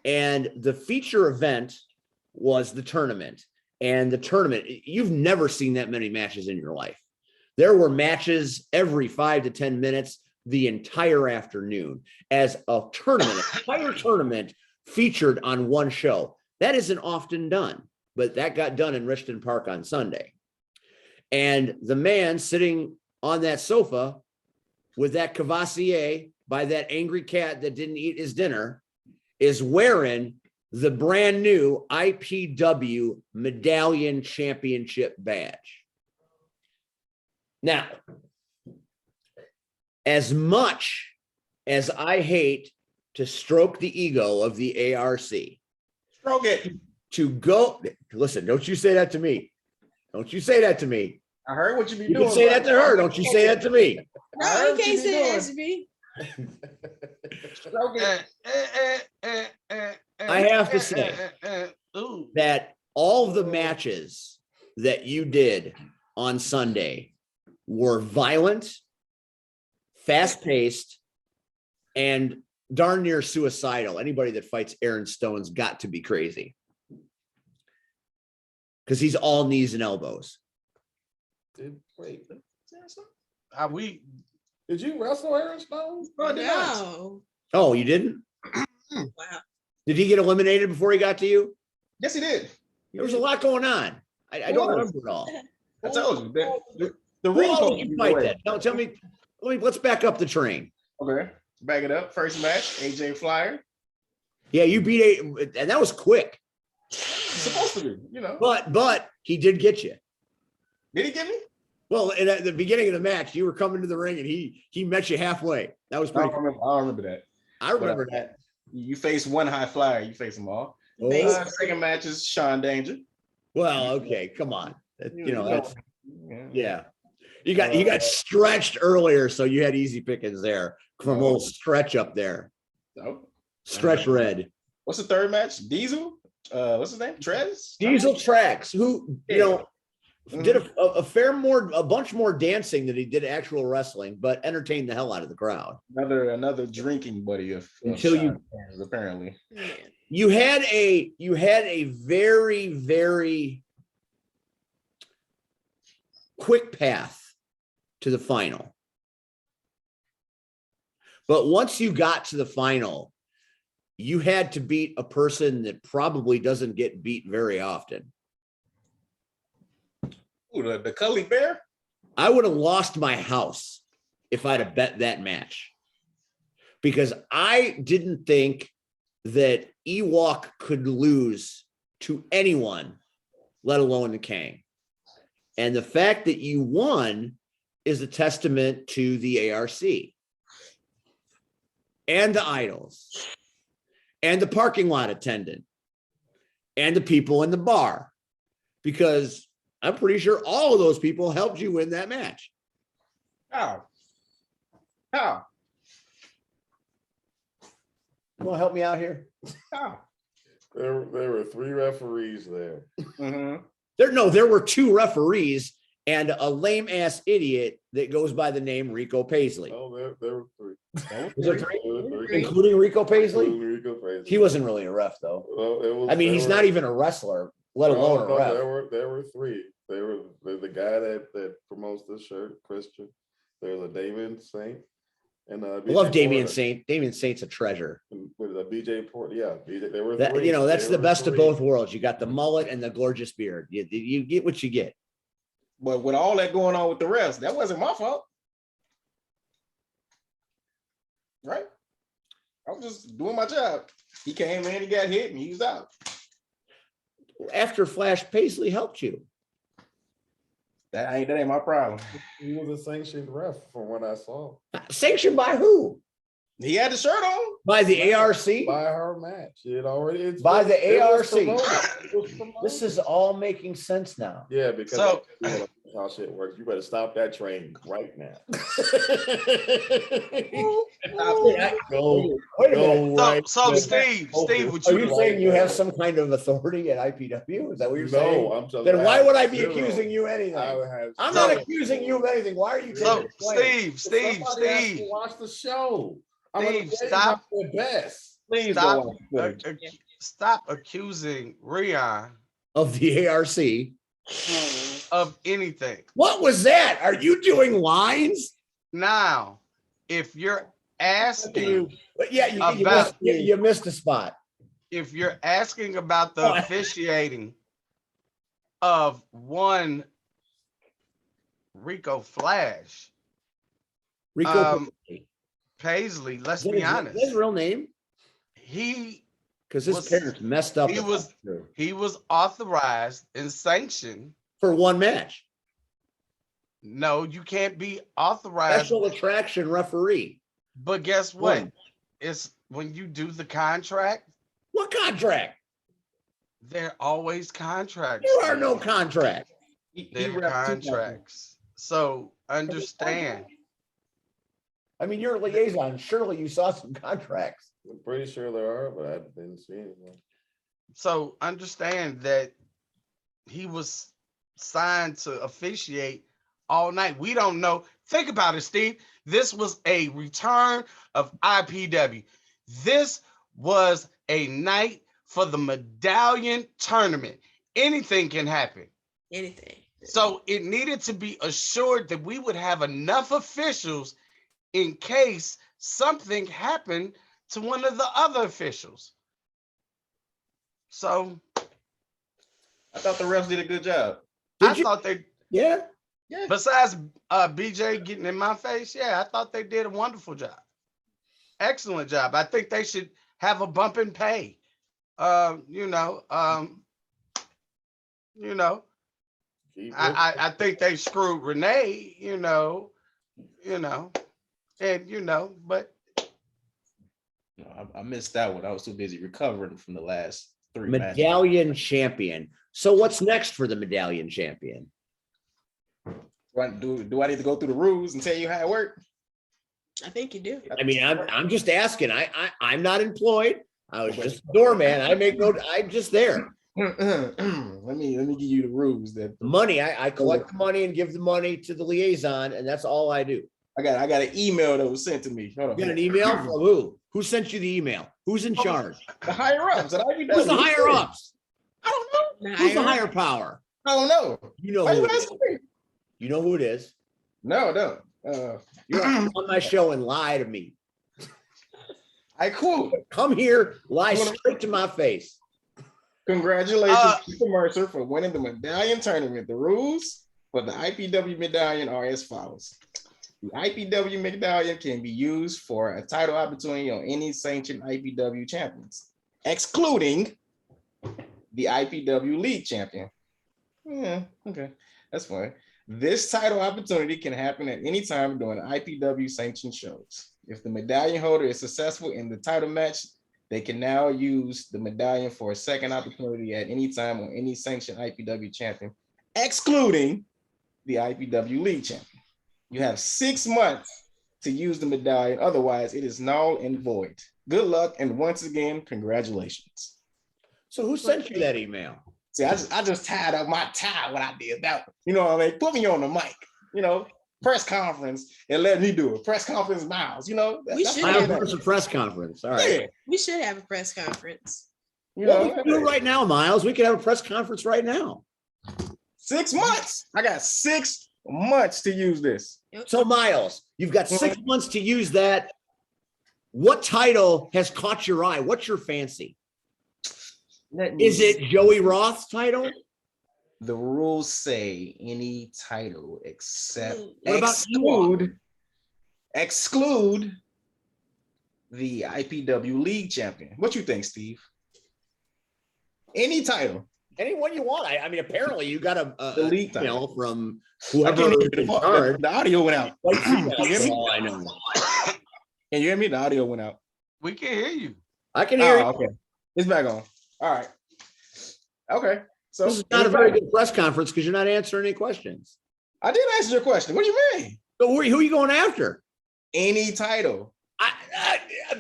And the feature event was the tournament. And the tournament, you've never seen that many matches in your life. There were matches every 5 to 10 minutes the entire afternoon as a tournament, an entire tournament featured on one show. That isn't often done, but that got done in Richmond Park on Sunday. And the man sitting on that sofa with that Cavassier by that angry cat that didn't eat his dinner is wearing the brand new IPW Medallion Championship badge. Now, as much as I hate to stroke the ego of the ARC, Stroke it. to go, listen, don't you say that to me. Don't you say that to me. I heard what you be You doing. can say that to her. Don't you say that to me. No, heard you what can't you be say that to me. Stroke it. I have to say Ooh. that all of the matches that you did on Sunday were violent, fast-paced, and darn near suicidal. Anybody that fights Aaron Stone's got to be crazy. Because he's all knees and elbows. Wait, We did you wrestle Aaron Stone? No. Oh, you didn't? Wow. Did he get eliminated before he got to you? Yes, he did. There was a lot going on. I don't remember it all. I told you. The Who ring all post. did you fight that? No, tell me. Let's back up the train. Okay. Back it up. First match, AJ Flyer. Yeah, you beat and that was quick. Supposed to be, But he did get you. Did he get me? Well, and at the beginning of the match, you were coming to the ring and he met you halfway. That was I pretty don't cool. remember that. I remember But, that. You face one high flyer, you face them all. Oh, Second match is Sean Danger. well, okay, come on. That's Yeah. you got stretched earlier, so you had easy pickings there from old stretch up there. So, Stretch red. what's the third match? Diesel? What's his name? Trez? Diesel Tracks, who did a bunch more dancing than he did actual wrestling, but entertained the hell out of the crowd. Another drinking buddy of Until you- Sean Danger's, apparently. You had a very, very quick path to the final. But once you got to the final, you had to beat a person that probably doesn't get beat very often. Ooh, the Cully Bear? I would have lost my house if I'd have bet that match, because I didn't think that Ewok could lose to anyone, let alone the Kang. And the fact that you won is a testament to the ARC and the idols and the parking lot attendant and the people in the bar, because I'm pretty sure all of those people helped you win that match. How? You want to help me out here? How? There were 3 referees there. Mm-hmm. There were 2 referees and a lame ass idiot that goes by the name Rico Paisley. Oh, there were 3. Was there 3? There were 3. Including Rico Paisley? Including Rico Paisley. He wasn't really a ref though. Well, it was, I mean, he's not even a wrestler, let alone a ref. There were 3. There were the guy that promotes this shirt, Christian. There's a Damien Saint, and I love Damian Saint. Damian Saint's a treasure. With a BJ Port, yeah, BJ. There were That, 3. that's There the were best of 3. both worlds. You got the mullet and the gorgeous beard. You get what you get. But with all that going on with the refs, that wasn't my fault. Right? I was just doing my job. He came in, he got hit, and he was out. After Flash Paisley helped you. That ain't my problem. He was a sanctioned ref from what I saw. Sanctioned by who? He had the shirt on. By the ARC? By her match. By the was ARC. promoted. It was promoted. This is all making sense now. Yeah, because So- that's how shit works. You better stop that train right now. Go Wait a minute. right So now. Steve, would Are you you saying you have some kind of authority at IPW? Is that what you're saying? No, I'm telling Then you, why would I be zero. accusing you of anything? I would have I'm So- not accusing you of anything. Why are you taking so the blame? Steve, Somebody has to watch the show. I'm gonna Steve, tell you stop. about the best. Please Stop. go on. Stop accusing Rion Of the ARC. of anything. What was that? Are you doing lines? Now, if you're asking, But yeah, About- you missed a spot. if you're asking about the Oh. officiating of one Rico Flash, Rico Paisley, let's Is that be his- honest, His real name? he Because his was- parents messed up. he the was- culture he was authorized and sanctioned. for one match. No, you can't be authorized. Special attraction referee. But guess what? One. It's when you do the contract, What contract? they're always contracts. There are no contract. They're contracts. So understand. I mean, you're a liaison. Surely you saw some contracts. I'm pretty sure there are, but I didn't see anything. So understand that he was signed to officiate all night. We don't know. Think about it, Steve. This was a return of IPW. This was a night for the medallion tournament. Anything can happen. Anything. So it needed to be assured that we would have enough officials in case something happened to one of the other officials. So I thought the refs did a good job. I Did you? thought they, Yeah. besides BJ getting in my face, yeah, I thought they did a wonderful job. Excellent job. I think they should have a bump in pay. You know, I think they screwed Renee, but No, I missed that one. I was too busy recovering from the last 3 matches. Medallion champion. So what's next for the medallion champion? Do I need to go through the rules and tell you how it works? I think you do. I mean, I'm just asking. I'm not employed. I was just a doorman. I'm just there. let me give you the rules that Money. I collect the money and give the money to the liaison, and that's all I do. I got an email that was sent to me. Hold on. You got an email from who? Who sent you the email? Who's in charge? The higher ups. Who's the higher ups? I don't know. Who's the higher power? I don't know. You know Why who you it is. asking me? You know who it is. No. You're on my show and lie to me. I cool. Come here, lie straight to my face. Congratulations, Mr. Mercer, for winning the medallion tournament. The rules for the IPW medallion are as follows. The IPW medallion can be used for a title opportunity on any sanctioned IPW champions, excluding the IPW League champion. Yeah, okay, that's fine. This title opportunity can happen at any time during IPW sanctioned shows. If the medallion holder is successful in the title match, they can now use the medallion for a second opportunity at any time on any sanctioned IPW champion, excluding the IPW League champion. You have 6 months to use the medallion. Otherwise, it is null and void. Good luck, and once again, congratulations. So who sent you that email? See, I just tied up my tie when I did that. You know what I mean? Put me on the mic. Press conference and let me do it. Press conference, Miles. We should Miles have wants a press conference. All right. Yeah. We should have a press conference. Well, we can do it right now, Miles. We can have a press conference right now. 6 months. I got 6 months to use this. So, Miles, you've got 6 months to use that. What title has caught your eye? What's your fancy? Is it Joey Roth's title? The rules say any title except What about exclude the IPW League champion. What you think, Steve? Any title. Anyone you want. I mean, apparently you got The league email title. from I whoever can't is hear in the, charge. the audio went out. Can you hear me? All I know. Can you hear me? The audio went out. we can hear you. I can hear you. Okay. It's back on. All right. Okay. So This is not a very good press conference because you're not answering any questions. I did answer your question. What do you mean? So who are you going after? Any title.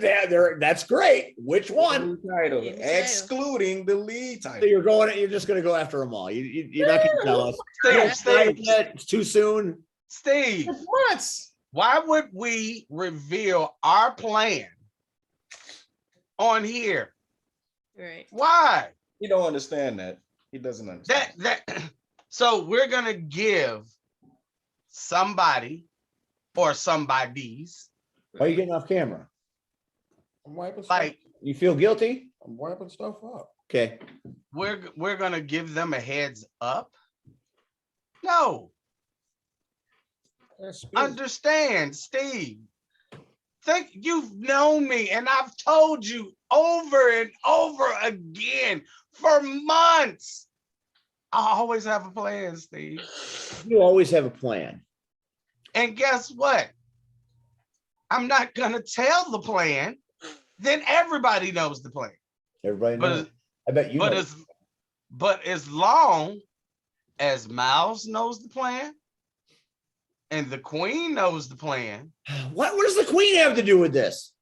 That's great. Which one? Any title. Any title. Excluding the league So title. you're just going to go after them all. You're not going to tell us. Steve, It's too soon. Steve, 6 months. why would we reveal our plan on here? Right. Why? He don't understand that. He doesn't understand. So we're gonna give somebody or somebody's Why are you getting off camera? I'm wiping stuff. like You feel guilty? I'm wiping stuff up. Okay. we're gonna give them a heads up. No, That's understand, Steve. Think you've known me, and I've told you over and over again for months. I always have a plan, Steve. You always have a plan. And guess what? I'm not gonna tell the plan. Then everybody knows the plan. Everybody knows. But I bet you know. but as long as Miles knows the plan and the Queen knows the plan. What does the Queen have to do with this?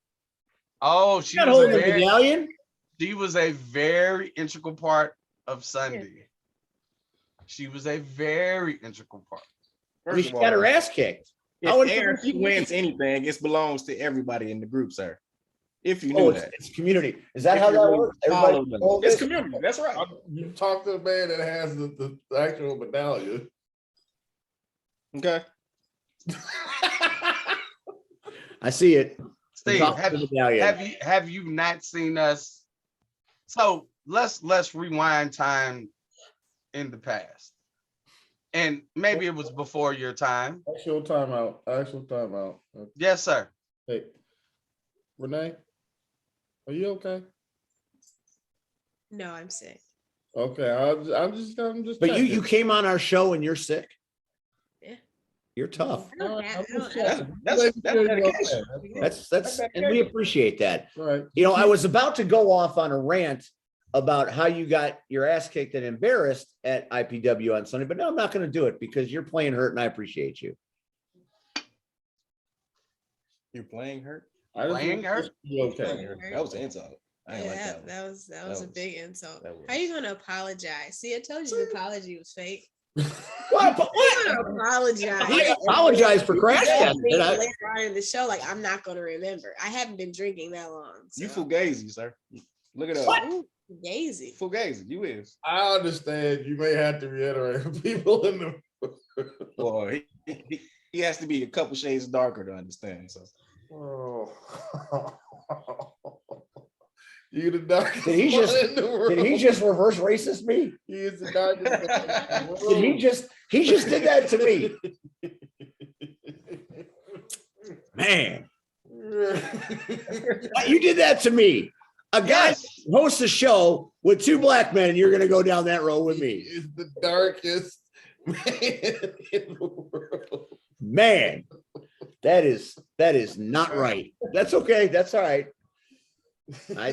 Oh, She's not holding a medallion. she was a very integral part of Sunday. She was a very integral part. I mean, she got her ass kicked. How If would- ARC wins anything, it belongs to everybody in the group, sir. If you Oh, knew it's, that. it's community. Is that If how you that really works? follow Everybody them. hold It's this? community. That's right. You talk to the man that has the actual medallion. Okay. I see it. Steve, Talk to the medallion. have you not seen us? So let's rewind time in the past. And maybe it was before your time. Actual timeout. Actual timeout. Yes, sir. Hey, Renee, are you okay? No, I'm sick. Okay, I'm just But you checking. came on our show and you're sick. Yeah. You're tough. I don't have- I don't That's have- that's dedication. That's and we appreciate that. right. You know, I was about to go off on a rant about how you got your ass kicked and embarrassed at IPW on Sunday, but no, I'm not going to do it because you're playing hurt and I appreciate you. You're playing hurt. Playing hurt? Okay. That was an insult. I ain't like Yeah, that one. that was a was- big insult. that was- How you gonna apologize? See, I told you the apology was fake. What? I'm gonna apologize. I apologize for crash testing. Later on in the show, like I'm not gonna remember. I haven't been drinking that long. You so. fugazi, sir. Look it up. What? Ooh, Gazy. Fugazi, you is. I understand. You may have to reiterate for people in the. Well, he has to be a couple shades darker to understand. So Oh. You the darkest. Did he just- one in the world. Did he just reverse racist me? He is the darkest. one in the Did he world. just did that to me? Man, you did that to me. A guy hosts a show with two black men, and you're going to go down that road with He me. is the darkest man in the world. Man, that is not right. That's okay. That's all right. I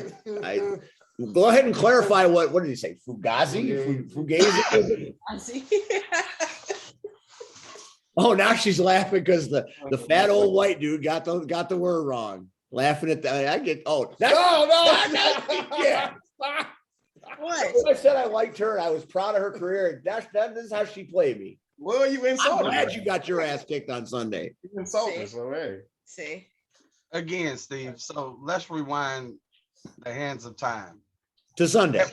go ahead and clarify what did he say? Fugazi? Fugazi? I see. Oh, now she's laughing because the fat old white dude got the word wrong. Laughing at that. I get that's No. yeah. What? I said I liked her and I was proud of her career. That is how she played me. well, you I'm insulted. glad you got your ass kicked on Sunday. You insulted. So hey, See. Again, Steve. So let's rewind the hands of time. To Sunday.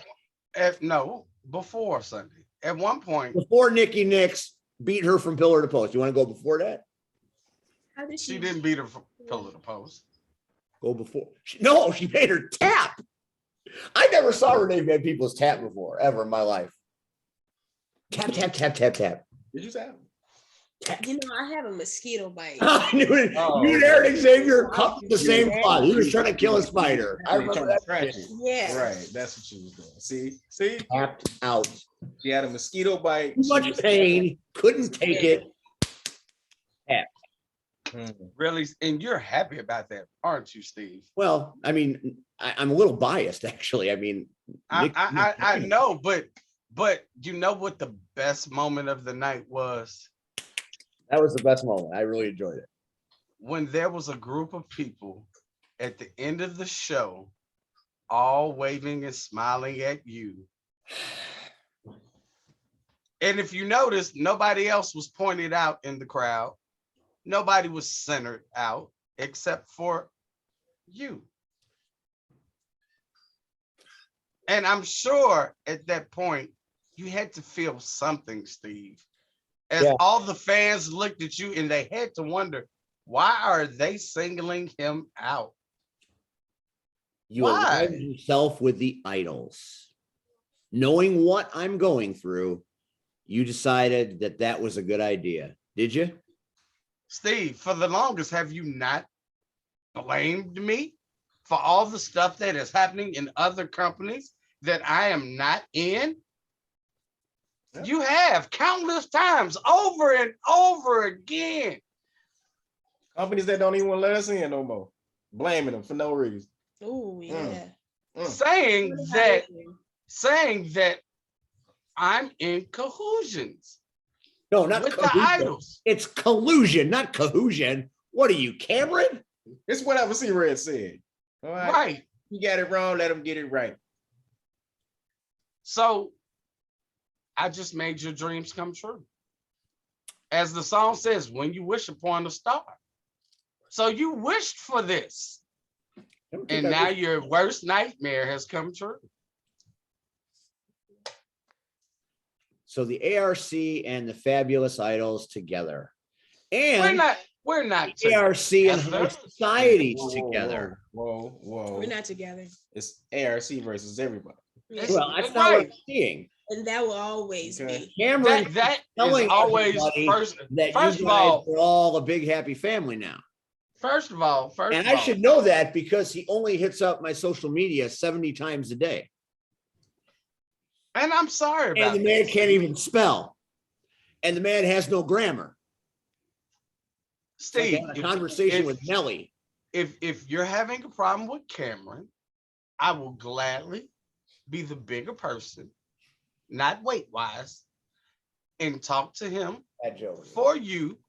No, before Sunday. At one point, Before Nikki Nix beat her from pillar to post. You want to go before that? How did she didn't beat her from pillar to post. Go before. No, she made her tap. I never saw Renee Van Peoples tap before, ever in my life. Tap, tap, tap, tap, tap. did you say? You know, I have a mosquito bite. I knew it. Oh, You and Eric Xavier cut the same Yeah. spot. He was trying to kill a spider. I remember that. Scratch shit. it. Yeah. Right, that's what she was doing. See, Tapped out. she had a mosquito bite. Too much pain. Couldn't take it. Really, and you're happy about that, aren't you, Steve? Well, I mean, I'm a little biased, actually. I mean, Nick- I know, but you know what the best moment of the night was? that was the best moment. I really enjoyed it. When there was a group of people at the end of the show, all waving and smiling at you. And if you notice, nobody else was pointed out in the crowd. Nobody was centered out except for you. And I'm sure at that point, you had to feel something, Steve. As Yeah. all the fans looked at you and they had to wonder, why are they singling him out? You Why? aligned yourself with the idols. Knowing what I'm going through, you decided that was a good idea. Did you? Steve, for the longest, have you not blamed me for all the stuff that is happening in other companies that I am not in? Yeah. You have countless times over and over again. Companies that don't even want to let us in no more, blaming them for no reason. Oh yeah. saying that I'm in collusions No, not with the collusion. idols. It's collusion, not cohesion. What are you, Cameron? It's whatever C Red said. All right. Right. You got it wrong, let him get it right. So I just made your dreams come true. As the song says, when you wish upon a star. So you wished for this. And now your worst nightmare has come true. So the ARC and the Fabulous Idols together. And We're not ARC and together. High Societies Whoa, together. Whoa. We're not together. It's ARC versus everybody. Yeah. Well, that's not what I'm seeing. And that will always Okay. be. Cameron That is telling always everybody first that first you of guys all, are all a big happy family now. And I should know that because he only hits up my social media 70 times a day. And I'm sorry about And the man this. can't even spell. And the man has no grammar. It's like Steve, having a conversation if- with Nelly. if you're having a problem with Cameron, I will gladly be the bigger person, not weight wise, and talk to him That joke. for you.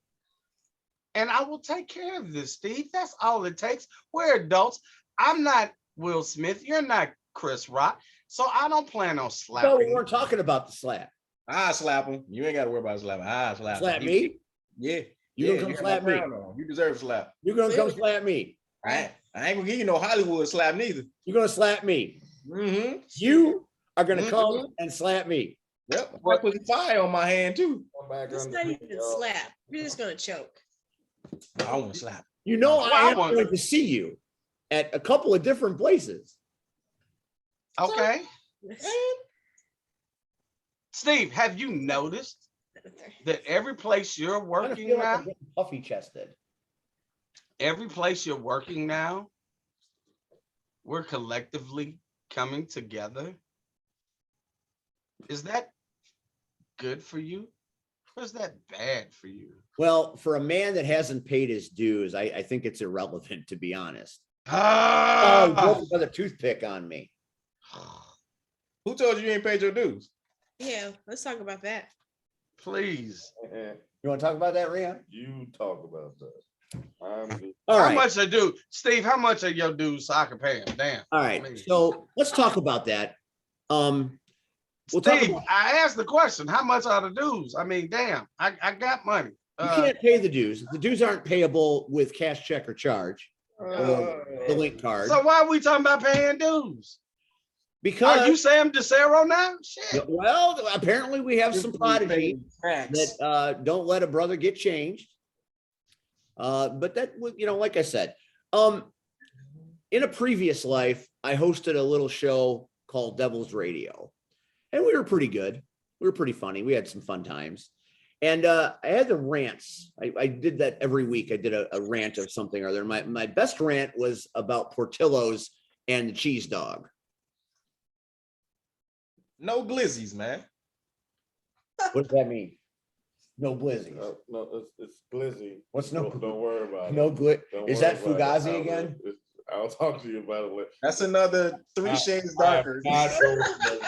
And I will take care of this, Steve. That's all it takes. We're adults. I'm not Will Smith. You're not Chris Rock. So I don't plan on No, slapping we you. weren't talking about the slap. I slap him. You ain't got to worry about slapping. I slap him. Slap me? Yeah. You yeah, gonna come got slap my me? crown on. You deserve a slap. You're gonna come slap me. I ain't gonna give you no Hollywood slap neither. You're gonna slap me. Mm-hmm. You are gonna Mhm. come and slap me. Yep. I put fire on my hand too. Come back It's on not the even beat, a y'all. slap. You're just gonna choke. I want to slap. You know Well, I I am want- going to see you at a couple of different places. Okay. Steve, have you noticed that every place you're I kinda working feel like now, I'm getting puffy chested. every place you're working now, we're collectively coming together. Is that good for you? Or is that bad for you? Well, for a man that hasn't paid his dues, I think it's irrelevant, to be honest. Oh, you Ah! broke another toothpick on me. Who told you ain't paid your dues? Yeah, let's talk about that. Please. Eh, You want to talk about that, Rian? You talk about that. I'm just All How right. much I do? Steve, how much are your dues so I can pay him? Damn. All right. Please. So let's talk about that. We'll talk Steve, about, I asked the question, how much are the dues? I mean, damn, I got money. you can't pay the dues. The dues aren't payable with cash, check, or charge. The link card. So why are we talking about paying dues? Are Because you Sam DeCero now? Shit. well, apparently we have some prodigy Facts. that don't let a brother get changed. But that was, like I said, in a previous life, I hosted a little show called Devil's Radio, and we were pretty good. We were pretty funny. We had some fun times. And I had the rants. I did that every week. I did a rant of something or other. My best rant was about Portillo's and the cheese dog. No glizzies, man. What does that mean? No blizzy. no, it's Glizzy. What's no- Don't worry about No it. glit. Don't Is worry that about it. Fugazi again? I'll talk to you about it later. That's another 3 shades darker. I'm not going there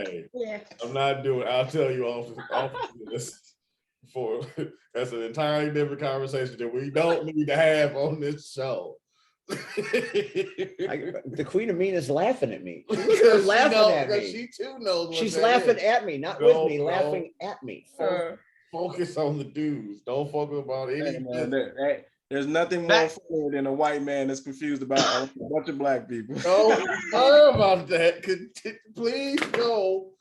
today. Yeah. I'm not doing. I'll tell you off this for that's an entirely different conversation that we don't need to have on this show. The Queen of Mean is laughing at me. Because She's laughing at because me. she too knows. What She's that laughing is. at me, not No, with me, no. laughing at me. Focus on the dudes. Don't focus about Hey, any. man, there's nothing more That- funny than a white man that's confused about a bunch of black people. Don't worry about that. Please go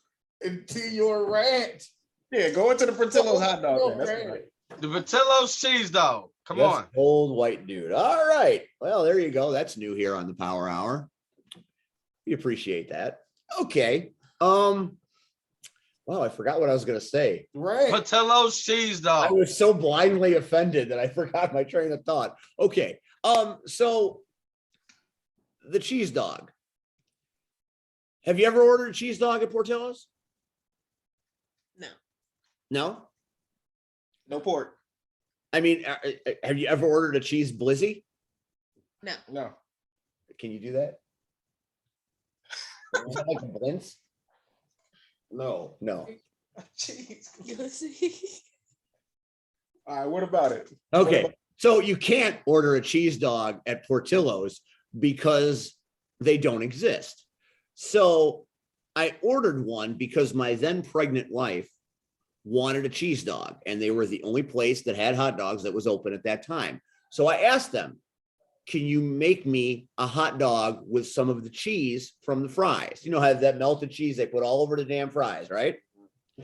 into your rant. Yeah, go into the Portillo's hot dog. Go That's rant. right. The Portillo's cheese dog. Come That's on. old white dude. All right. Well, there you go. That's new here on the Power Hour. We appreciate that. Okay. Wow, I forgot what I was gonna say. Right. Portillo's cheese I dog. was so blindly offended that I forgot my train of thought. Okay. So the cheese dog. Have you ever ordered a cheese dog at Portillo's? No. No? No pork. I mean, have you ever ordered a cheese blizzy? No. No. Can you do that? Is that like a blintz? No. No. All right, what about it? Okay. So you can't order a cheese dog at Portillo's because they don't exist. So I ordered one because my then pregnant wife wanted a cheese dog, and they were the only place that had hot dogs that was open at that time. So I asked them, can you make me a hot dog with some of the cheese from the fries? You know, have that melted cheese they put all over the damn fries, right?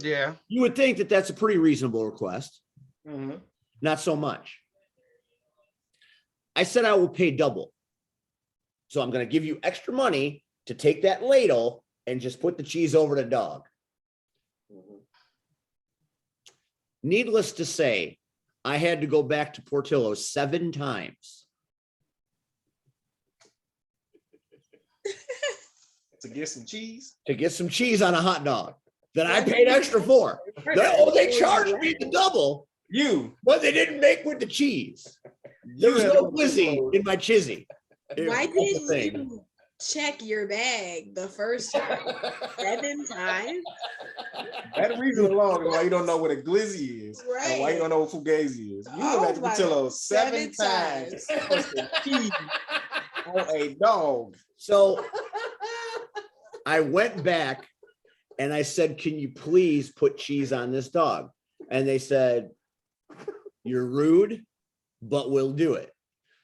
Yeah. You would think that that's a pretty reasonable request. Mhm. Not so much. I said I will pay double. So I'm going to give you extra money to take that ladle and just put the cheese over the dog. Needless to say, I had to go back to Portillo's 7 times. To get some cheese. to get some cheese on a hot dog that I That's- paid extra for. They charged me the double, You. but they didn't make with the cheese. There was no glizzy in my chizzy. Why That's the didn't thing. you check your bag the first 7 times? That reason alone is why you don't know what a glizzy is. And why you don't know what fugazi is. You Oh went back my- to Portillo 7 7 times for some cheese on a dog. So I went back and I said, can you please put cheese on this dog? And they said, you're rude, but we'll do it.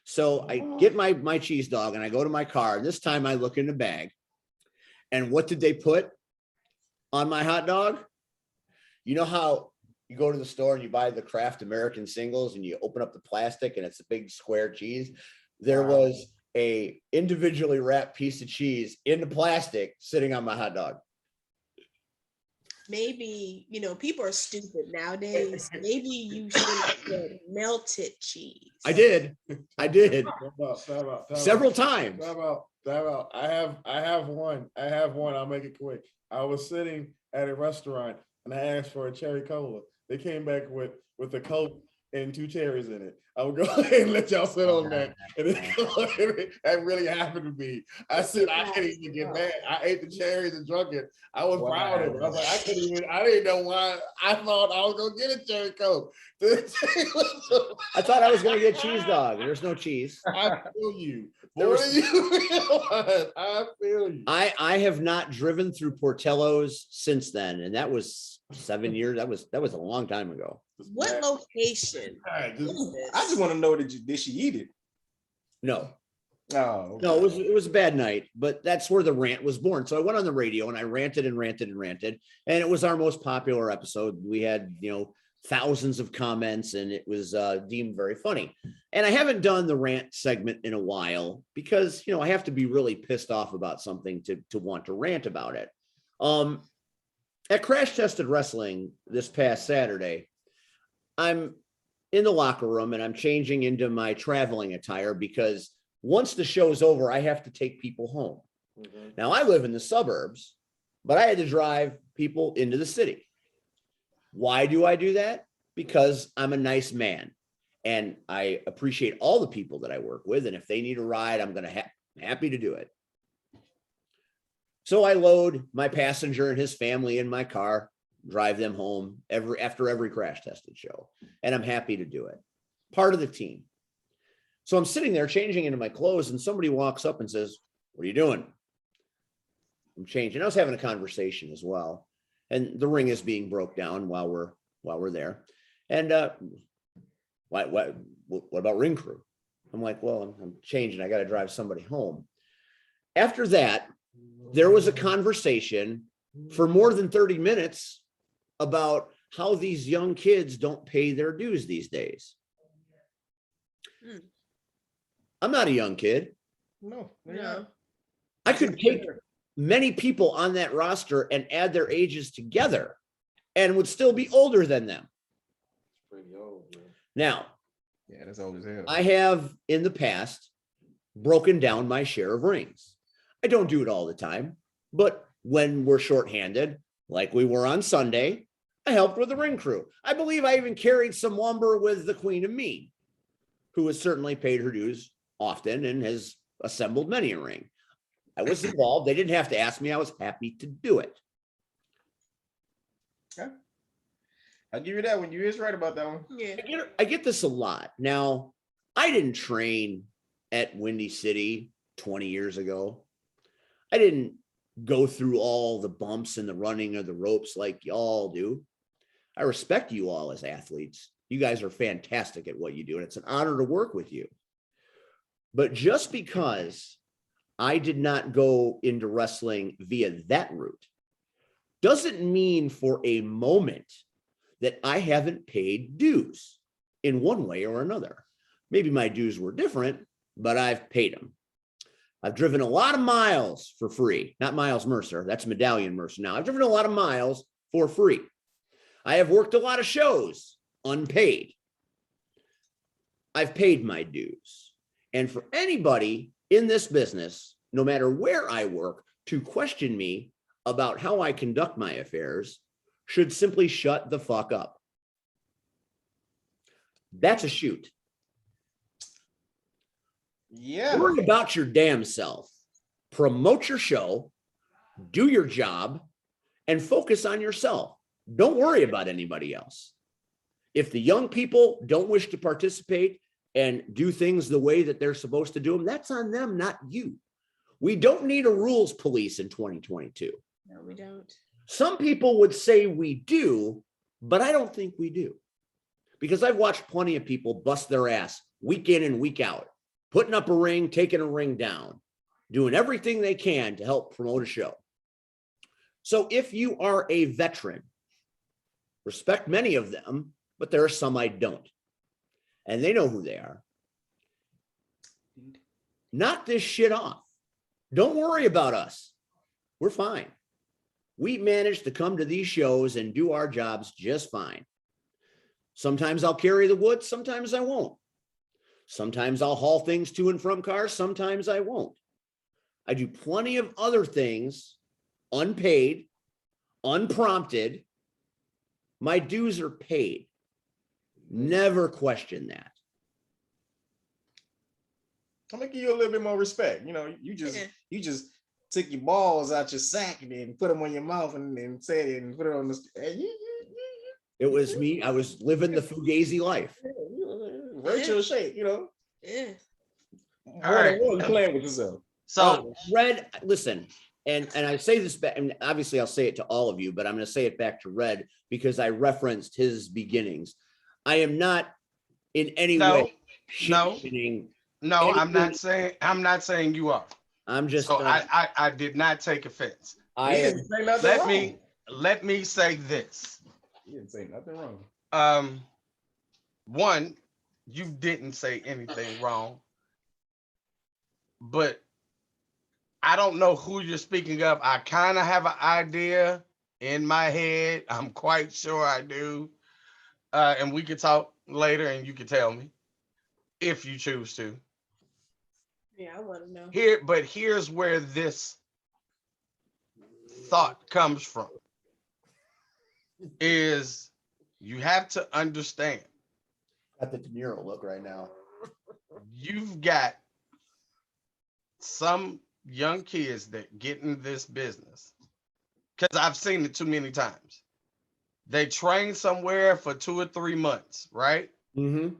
So I get my cheese dog and I go to my car. And this time I look in the bag. And what did they put on my hot dog? You know how you go to the store and you buy the Kraft American singles and you open up the plastic and it's a big square cheese? There Wow. was a individually wrapped piece of cheese in the plastic sitting on my hot dog. Maybe, people are stupid nowadays. Maybe you should get melted cheese. I did. Time out. Several times. Time out. I have one. I'll make it quick. I was sitting at a restaurant and I asked for a cherry cola. They came back with a Coke and 2 cherries in it. I would go ahead and let y'all sit on that. And that really happened to me. I said I couldn't even get mad. I ate the cherries and drunk it. I was proud of it. I was like, I didn't know why. I thought I was gonna get a cherry Coke. I thought I was going to get cheese dog. There's no cheese. I feel you. There More was- than you realize. I feel you. I have not driven through Portillo's since then. And that was 7 years. That was a long time ago. What location Alright, is just- this? I just want to know did she eat it? No, Oh, no, it was a bad night, but that's where the rant was born. So I went on the radio and I ranted and ranted and ranted, and it was our most popular episode. We had, thousands of comments, and it was deemed very funny. And I haven't done the rant segment in a while because, I have to be really pissed off about something to want to rant about it. At Crash Tested Wrestling this past Saturday, I'm in the locker room and I'm changing into my traveling attire because once the show's over, I have to take people home. Now I live in the suburbs, but I had to drive people into the city. Why do I do that? Because I'm a nice man and I appreciate all the people that I work with. And if they need a ride, I'm going to happy to do it. So I load my passenger and his family in my car, drive them home after every Crash Tested show. And I'm happy to do it. Part of the team. So I'm sitting there changing into my clothes and somebody walks up and says, "What are you doing?" I'm changing. I was having a conversation as well. And the ring is being broke down while we're there. And what about ring crew? I'm like, well, I'm changing. I got to drive somebody home. After that, there was a conversation for more than 30 minutes about how these young kids don't pay their dues these days. Hmm. I'm not a young kid. no. No. I could take many people on that roster and add their ages together and would still be older than them. Pretty old, man. Now, Yeah, that's old as hell. I have in the past broken down my share of rings. I don't do it all the time, but when we're shorthanded, like we were on Sunday, I helped with the ring crew. I believe I even carried some lumber with the Queen of Mean, who has certainly paid her dues often and has assembled many a ring. I was involved. They didn't have to ask me. I was happy to do it. I'll give you that one. You is right about that one. Yeah. I get this a lot. Now, I didn't train at Windy City 20 years ago. I didn't go through all the bumps and the running of the ropes like y'all do. I respect you all as athletes. You guys are fantastic at what you do, and it's an honor to work with you. But just because I did not go into wrestling via that route doesn't mean for a moment that I haven't paid dues in one way or another. Maybe my dues were different, but I've paid them. I've driven a lot of miles for free, not Miles Mercer. That's Medallion Mercer. Now I've driven a lot of miles for free. I have worked a lot of shows unpaid. I've paid my dues. And for anybody in this business, no matter where I work, to question me about how I conduct my affairs should simply shut the fuck up. That's a shoot. Yeah. Worry about your damn self. Promote your show, do your job, and focus on yourself. Don't worry about anybody else. If the young people don't wish to participate and do things the way that they're supposed to do them, that's on them, not you. We don't need a rules police in 2022. No, we don't. Some people would say we do, but I don't think we do. Because I've watched plenty of people bust their ass week in and week out, putting up a ring, taking a ring down, doing everything they can to help promote a show. So if you are a veteran, respect many of them, but there are some I don't. And they know who they are. Knock this shit off. Don't worry about us. We're fine. We managed to come to these shows and do our jobs just fine. Sometimes I'll carry the wood, sometimes I won't. Sometimes I'll haul things to and from cars, sometimes I won't. I do plenty of other things, unpaid, unprompted. My dues are paid. Never question that. I'm gonna give you a little bit more respect. You know, you just took your balls out your sack and then put them on your mouth and said it and put it on the. It was me. I was living the Fugazi life. Virtual shape, you know. Yeah. All right, playing with yourself. So Red, listen, and I say this back, and obviously I'll say it to all of you, but I'm going to say it back to Red because I referenced his beginnings. I am not in any way shit-shitting no, I'm anything. not saying you are. I'm just. So I did not take offense. I am. Let me say this. You didn't say nothing wrong. One, you didn't say anything wrong, but I don't know who you're speaking of. I kind of have an idea in my head. I'm quite sure I do. And we could talk later and you can tell me if you choose to. Yeah, I want to know. Here's where this thought comes from. Is you have to understand. Got the De Niro look right now. You've got some young kids that get in this business because I've seen it too many times. They train somewhere for 2 or 3 months, right? Mm-hmm.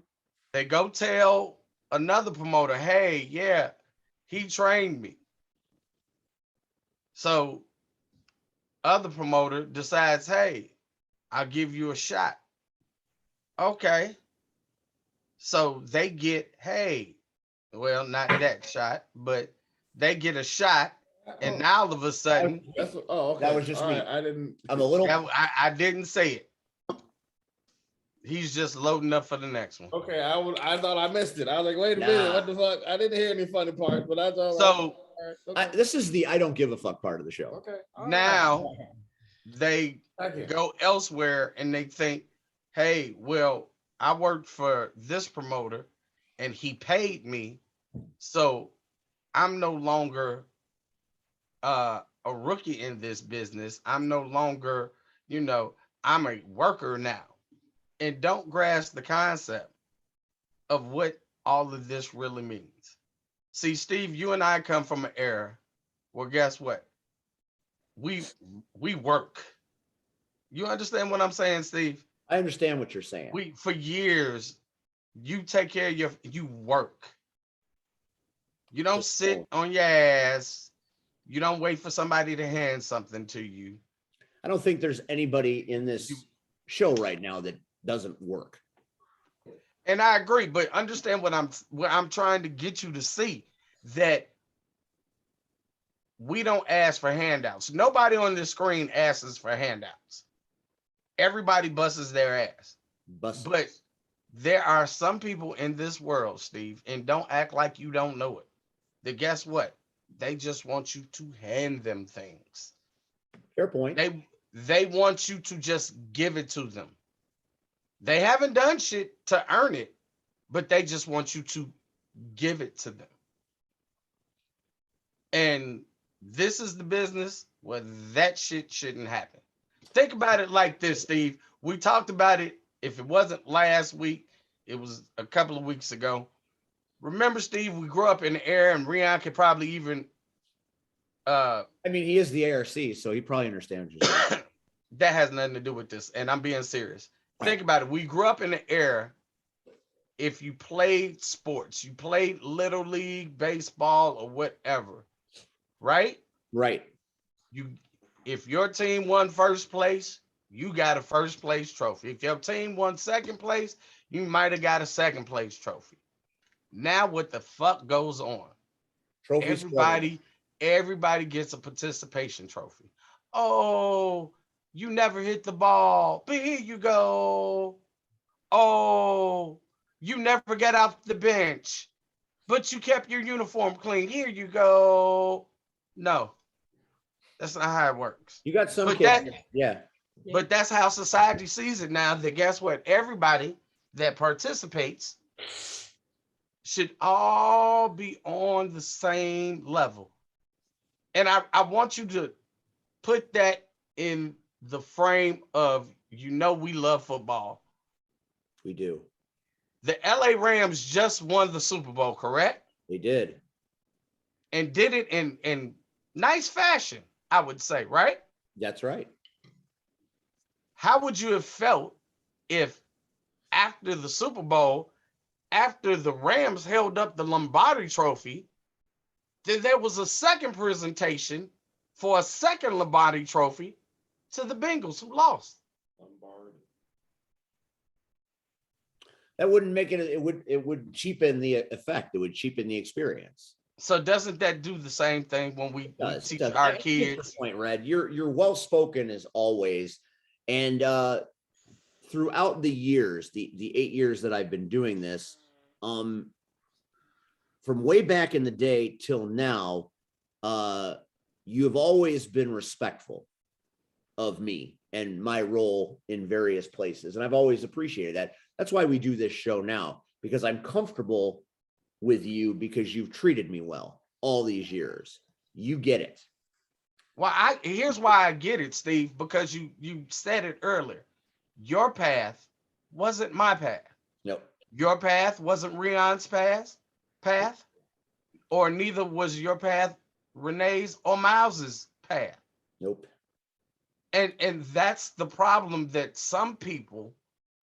They go tell another promoter, hey, yeah, he trained me. So other promoter decides, hey, I'll give you a shot. Okay. So they get, hey, well, not that shot, but they get a shot. And now all of a sudden, okay. That was just all me. right, I didn't. I'm a little. I didn't say it. He's just loading up for the next one. Okay, I thought I missed it. I was like, wait a minute, what the fuck? I didn't hear any funny parts, but that's all right. So Okay. This is the I don't give a fuck part of the show. Okay. all now they right. go elsewhere and they think, hey, well, I worked for this promoter and he paid me. So I'm no longer a rookie in this business. I'm no longer, I'm a worker now. And don't grasp the concept of what all of this really means. See, Steve, you and I come from an era where guess what? We work. You understand what I'm saying, Steve? I understand what you're saying. For years, you take care of you work. You don't sit on your ass. You don't wait for somebody to hand something to you. I don't think there's anybody in this show right now that doesn't work. And I agree, but understand what I'm trying to get you to see, that we don't ask for handouts. Nobody on this screen asks for handouts. Everybody busts their ass. But there are some people in this world, Steve, and don't act like you don't know it, that guess what? They just want you to hand them things. Fair point. They want you to just give it to them. They haven't done shit to earn it, but they just want you to give it to them. And This is the business where that shit shouldn't happen. Think about it like this, Steve. We talked about it. If it wasn't last week, it was a couple of weeks ago. Remember, Steve, we grew up in the era, and Rion could probably even I mean, he is the ARC, so he probably understands what you're saying. that has nothing to do with this, and I'm being serious. Think about it. We grew up in the era. If you played sports, you played little league, baseball, or whatever, right? Right. If your team won first place, you got a first place trophy. If your team won second place, you might have got a second place trophy. Now what the fuck goes on? Trophies. Everybody gets a participation trophy. Oh, you never hit the ball, but here you go. Oh, you never got off the bench, but you kept your uniform clean. Here you go. No, that's not how it works. You got some But kids. Yeah. But that's how society sees it now. That guess what? Everybody that participates should all be on the same level. And I want you to put that in the frame of, we love football. We do. The LA Rams just won the Super Bowl, correct? They did. And did it in nice fashion, I would say, right? That's right. How would you have felt if after the Super Bowl, after the Rams held up the Lombardi trophy, then there was a second presentation for a second Lombardi trophy to the Bengals who lost? That wouldn't make it. It would cheapen the effect. It would cheapen the experience. So doesn't that do the same thing when we teach our I get kids? your point, Red. You're well spoken as always, and throughout the years, the 8 years that I've been doing this, from way back in the day till now, you have always been respectful of me and my role in various places, and I've always appreciated that. That's why we do this show now, because I'm comfortable with you because you've treated me well all these years. You get it. Well, here's why I get it, Steve, because you said it earlier. Your path wasn't my path. Nope. Your path wasn't Rion's path, or neither was your path Renee's or Miles's path. Nope. And that's the problem that some people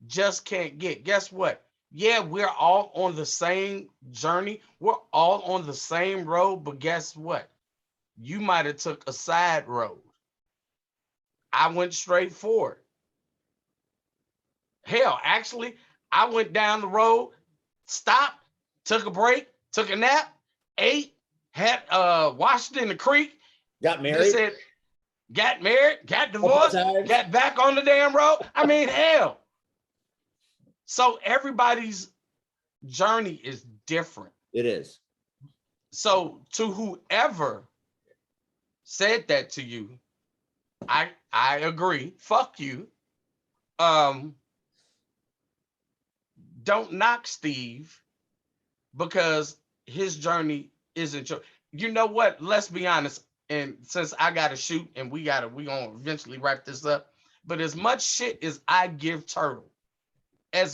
just can't get. Guess what? Yeah, we're all on the same journey. We're all on the same road, but guess what? You might have took a side road. I went straight forward. Hell, actually, I went down the road, stopped, took a break, took a nap, ate, had washed in the creek, Got married. Got married, got divorced, got back on the damn road. I mean, hell. So everybody's journey is different. It is. So to whoever said that to you, I agree. Fuck you. Don't knock Steve because his journey isn't your. You know what? Let's be honest. And since I gotta shoot and we gonna eventually wrap this up. But as much shit as I give Turtle, I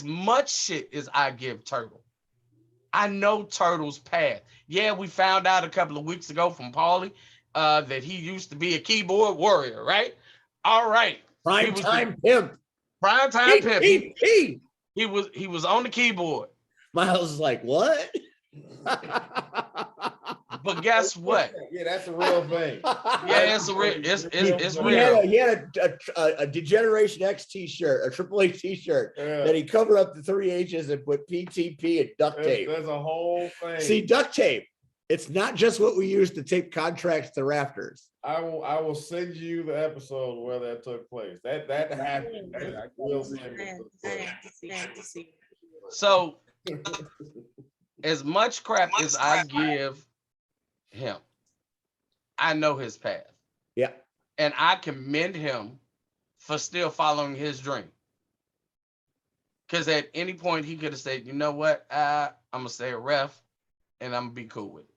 know Turtle's path. Yeah, we found out a couple of weeks ago from Paulie that he used to be a keyboard warrior, right? All right. Prime time pimp. Prime time pimp. He was on the keyboard. Miles is like, what? But guess what? Yeah, that's a real thing. Yeah, it's real. He had a Degeneration X t-shirt, a Triple H t-shirt that he covered up the 3 H's and put PTP and duct tape. There's a whole thing. See, duct tape. It's not just what we use to tape contracts to rafters. I will send you the episode where that took place. That happened. That real thing. So, as much crap as I give him, I know his path. Yeah. And I commend him for still following his dream. Because at any point he could have said, you know what? I'm going to stay a ref and I'm going to be cool with it.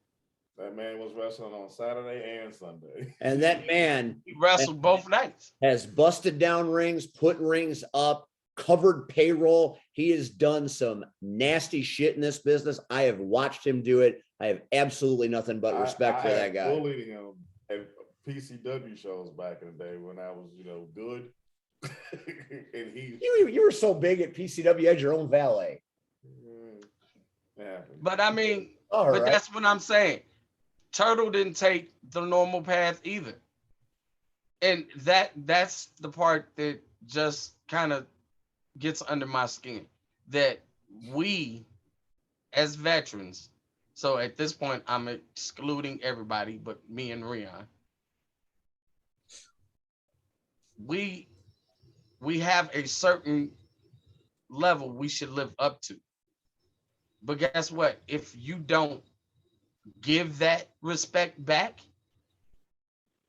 That man was wrestling on Saturday and Sunday. And that man He wrestled both nights. has busted down rings, put rings up, covered payroll. He has done some nasty shit in this business. I have watched him do it. I have absolutely nothing but respect for that guy. I bullied him at PCW shows back in the day when I was, good. And You were so big at PCW, you had your own valet. But I mean, All but right. that's what I'm saying. Turtle didn't take the normal path either. And that's the part that just kind of gets under my skin. That we, as veterans, so at this point, I'm excluding everybody but me and Rion. We have a certain level we should live up to. But guess what? If you don't give that respect back,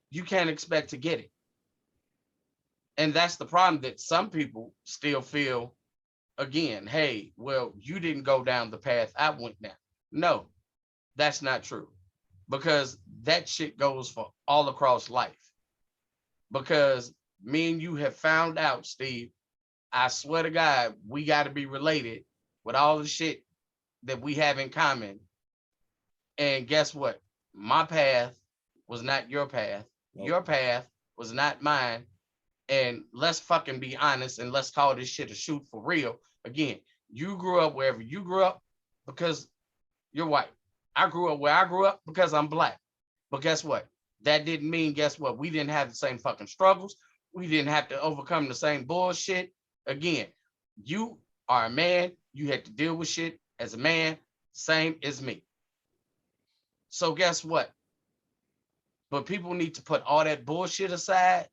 you can't expect to get it. And that's the problem, that some people still feel, again, hey, well, you didn't go down the path I went down. No, that's not true. Because that shit goes for all across life. Because me and you have found out, Steve, I swear to God, we got to be related with all the shit that we have in common. And guess what? My path was not your path. Nope. Your path was not mine. And let's fucking be honest, and let's call this shit a shoot for real. Again, you grew up wherever you grew up because you're white. I grew up where I grew up because I'm black. But guess what? That didn't mean, guess what? We didn't have the same fucking struggles. We didn't have to overcome the same bullshit. Again, you are a man. You had to deal with shit as a man, same as me. So guess what? But people need to put all that bullshit aside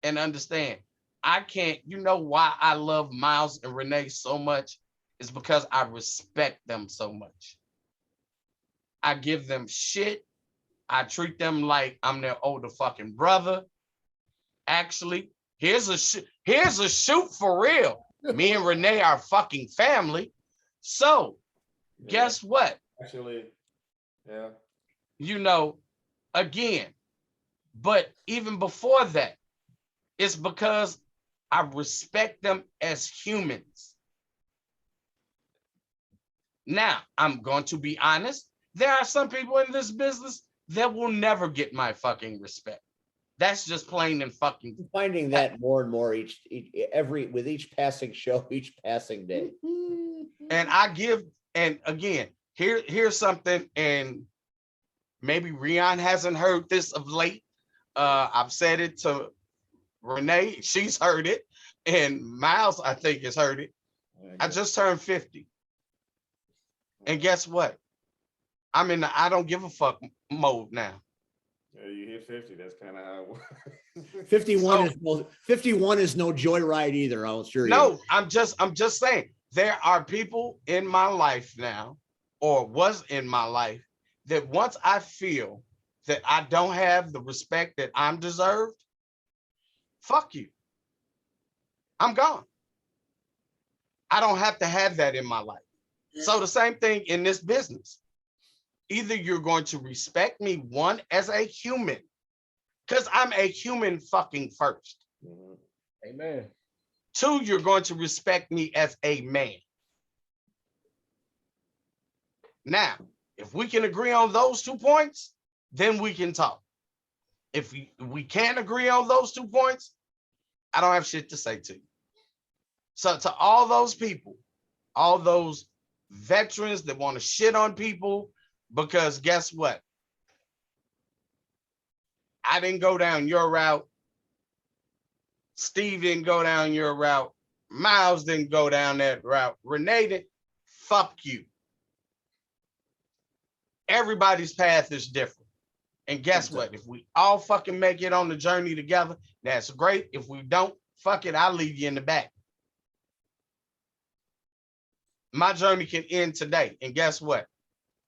and understand, I can't, you know why I love Miles and Renee so much? Is because I respect them so much. I give them shit. I treat them like I'm their older fucking brother. Actually, here's a shoot for real. Me and Renee are fucking family. So, guess what? Actually, yeah. Again, but even before that, it's because I respect them as humans. Now, I'm going to be honest. There are some people in this business that will never get my fucking respect. That's just plain and fucking. I'm finding that more and more with each passing show, each passing day. And again, here's something, and maybe Rion hasn't heard this of late. I've said it to Renee, she's heard it, and Miles, I think, has heard it. I just turned 50. And guess what? I'm in the I don't give a fuck mode now. Yeah, you hit 50. That's kind of how it works. 51 is no joyride either. I'll assure you. No, I'm just saying there are people in my life now, or was in my life, that once I feel that I don't have the respect that I'm deserved, fuck you. I'm gone. I don't have to have that in my life. So the same thing in this business. Either you're going to respect me, one, as a human, because I'm a human fucking first. Amen. Two, you're going to respect me as a man. Now, if we can agree on those 2 points, then we can talk. If we can't agree on those 2 points, I don't have shit to say to you. So to all those people, all those veterans that want to shit on people, because guess what? I didn't go down your route. Steve didn't go down your route. Miles didn't go down that route. Renee didn't. Fuck you. Everybody's path is different. And guess what? If we all fucking make it on the journey together, that's great. If we don't, fuck it, I'll leave you in the back. My journey can end today. And guess what?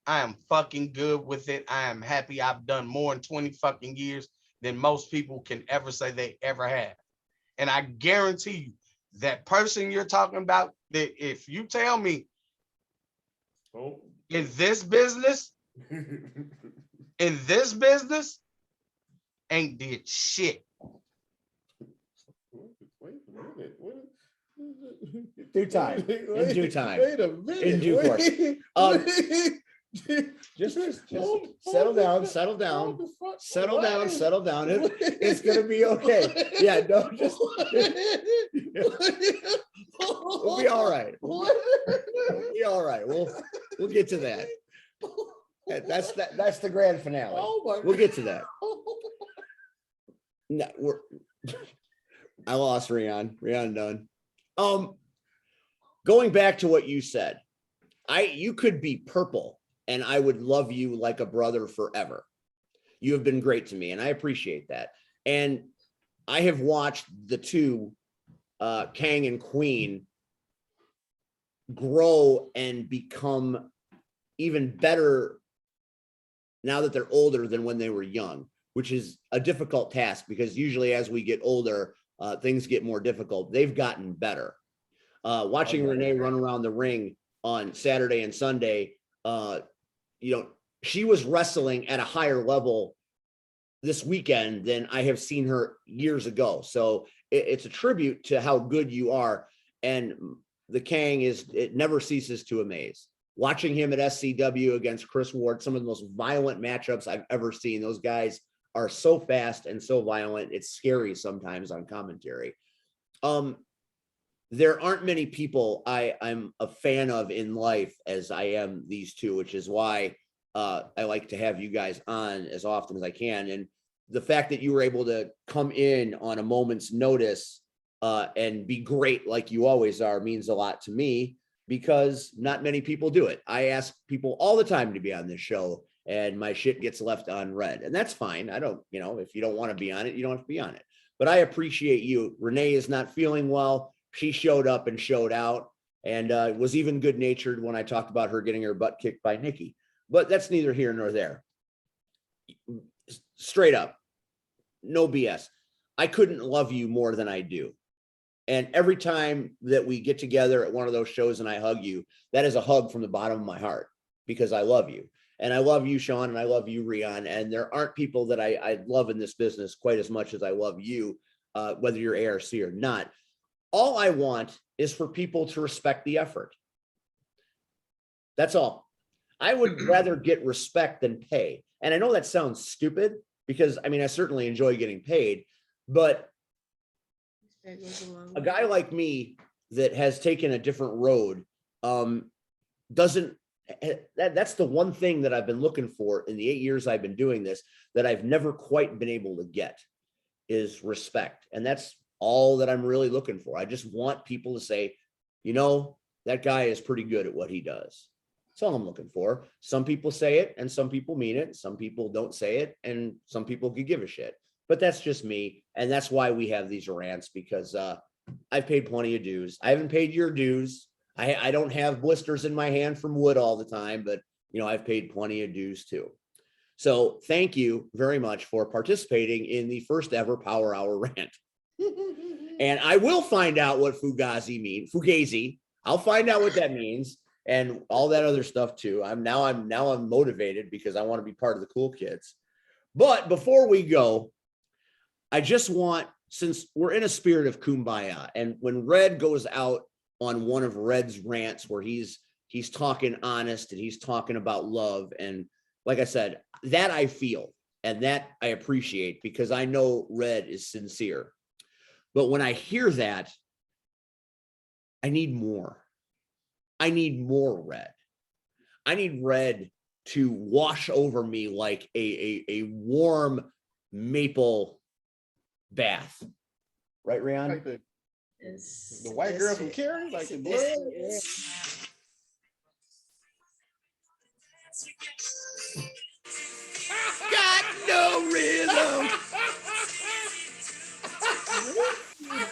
I am fucking good with it. I am happy. I've done more in 20 fucking years than most people can ever say they ever have. And I guarantee you, that person you're talking about, that if you tell me in this business, in this business ain't did shit. Wait a minute. Due time. In due time. Wait a minute. In due course. Just settle down. Settle down. Settle down. Settle down. It's gonna be okay. Yeah, no, just we'll be all right. We'll be all right. We'll get to that. That's the grand finale. Oh my We'll get to that. No, I lost Rion. Rion done. Going back to what you said, you could be purple and I would love you like a brother forever. You have been great to me and I appreciate that. And I have watched the two, Kang and Queen, grow and become even better now that they're older than when they were young, which is a difficult task because usually as we get older, things get more difficult. They've gotten better. Watching Renee run around the ring on Saturday and Sunday, she was wrestling at a higher level this weekend than I have seen her years ago. So it's a tribute to how good you are. And the Kang it never ceases to amaze. Watching him at SCW against Chris Ward, some of the most violent matchups I've ever seen. Those guys are so fast and so violent. It's scary sometimes on commentary. There aren't many people I'm a fan of in life as I am these two, which is why I like to have you guys on as often as I can. And the fact that you were able to come in on a moment's notice and be great like you always are means a lot to me because not many people do it. I ask people all the time to be on this show and my shit gets left unread, and that's fine. I don't, if you don't want to be on it, you don't have to be on it. But I appreciate you. Renee is not feeling well. She showed up and showed out and was even good natured when I talked about her getting her butt kicked by Nikki. But that's neither here nor there. Straight up, no BS. I couldn't love you more than I do. And every time that we get together at one of those shows and I hug you, that is a hug from the bottom of my heart because I love you. And I love you, Sean, and I love you, Rion. And there aren't people that I love in this business quite as much as I love you, whether you're ARC or not. All I want is for people to respect the effort. That's all. I would rather get respect than pay. And I know that sounds stupid because, I certainly enjoy getting paid, but a guy like me that has taken a different road that's the one thing that I've been looking for in the 8 years I've been doing this that I've never quite been able to get is respect. And that's all that I'm really looking for. I just want people to say, that guy is pretty good at what he does. That's all I'm looking for. Some people say it and some people mean it. Some people don't say it and some people could give a shit. But that's just me. And that's why we have these rants because I've paid plenty of dues. I haven't paid your dues. I don't have blisters in my hand from wood all the time, but I've paid plenty of dues too. So thank you very much for participating in the first ever Power Hour rant. And I will find out what Fugazi. I'll find out what that means and all that other stuff too. I'm motivated because I want to be part of the cool kids. But before we go, I just want, since we're in a spirit of kumbaya, and when Red goes out on one of Red's rants where he's talking honest and he's talking about love, and like I said, that I feel and that I appreciate because I know Red is sincere. But when I hear that, I need more. I need more Red. I need Red to wash over me like a warm maple bath. Right, Rihanna? Like the white girl from Carrie, like the blood. Got no rhythm.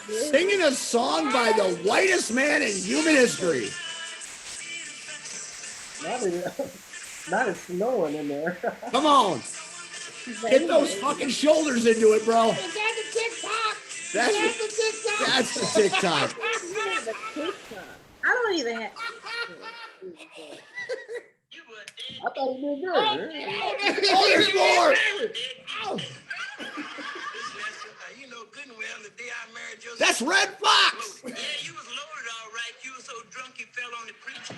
Singing a song by the whitest man in human history. Not as snowing in there. Come on. Get those fucking shoulders into it, bro. Is that the TikTok? That's the TikTok. I don't even have. I thought it did good. Oh, there's more. You know good and well the day I married your That's Red Fox. Yeah, you was loaded all right. You was so drunk you fell on the preacher.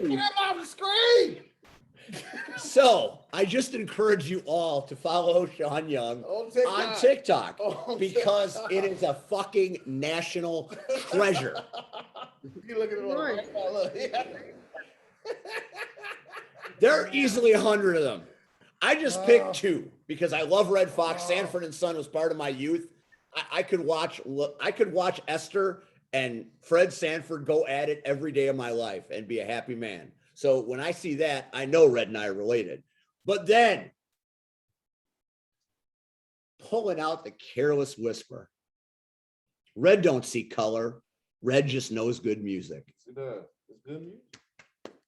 Get him off the screen. So I just encourage you all to follow Sean Young on TikTok because it is a fucking national treasure. You look at it right now, look. There are easily 100 of them. I just picked two because I love Red Fox. Sanford and Son was part of my youth. I could watch Esther and Fred Sanford go at it every day of my life and be a happy man. So when I see that, I know Red and I are related. But then pulling out the Careless Whisper. Red don't see color. Red just knows good music. It does. It's good music.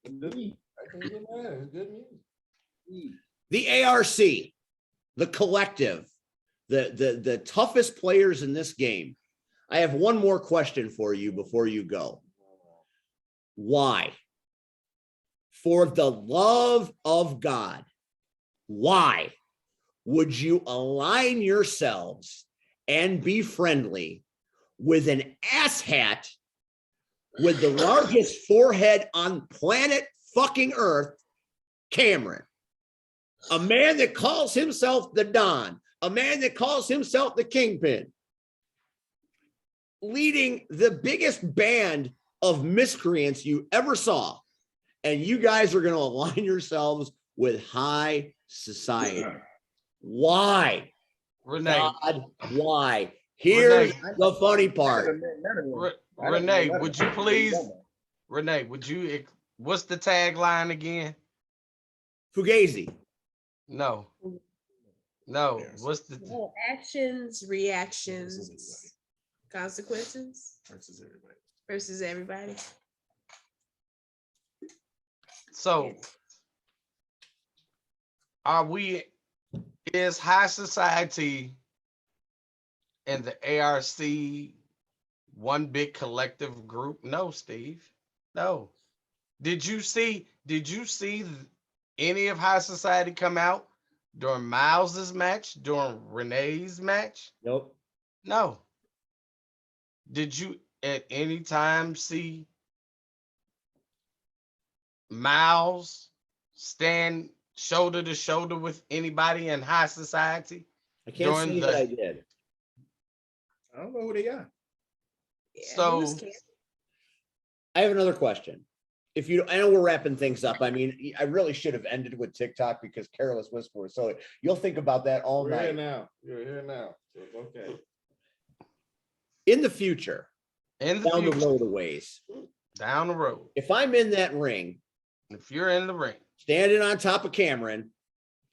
It's good music. I can't get mad. It's good music. The ARC, the collective, the toughest players in this game. I have one more question for you before you go. Why? For the love of God, why would you align yourselves and be friendly with an asshat with the largest forehead on planet fucking Earth, Cameron? A man that calls himself the Don, a man that calls himself the Kingpin, leading the biggest band of miscreants you ever saw. And you guys are going to align yourselves with high society. Why? Renee, God, why? Here's the funny part. Renee, would you please, Renee, what's the tagline again? Fugazi. No, what's the, Well, actions, reactions, consequences versus everybody. so is high society and the ARC one big collective group? No, Steve, no. Did you see any of high society come out during Miles's match, during Renee's match? Nope. No. Did you at any time see Miles stand shoulder to shoulder with anybody in high society? I can't During say that I did. I don't know who they got. Yeah, So- he was scared. I have another question. I know we're wrapping things up. I mean, I really should have ended with TikTok because Careless Whisper. So you'll think about that all We're here night. now. You're here now. So it's okay. In the future, In the down the future, road a ways, down the road, if I'm in that ring, if you're in the ring, standing on top of Cameron,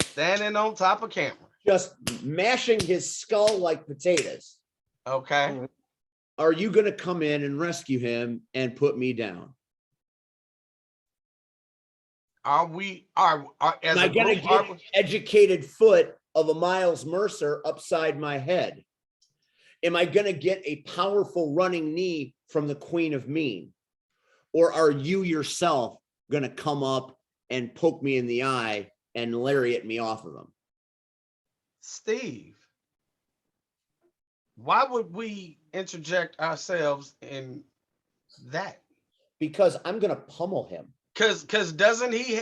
standing on top of camera, just mashing his skull like potatoes, okay? are you going to come in and rescue him and put me down? Are as Am I a going to group, get educated foot of a Miles Mercer upside my head? Am I going to get a powerful running knee from the Queen of Mean? Or are you yourself going to come up and poke me in the eye and lariat me off of them? Steve, why would we interject ourselves in that? Because I'm going to pummel him. Because doesn't he,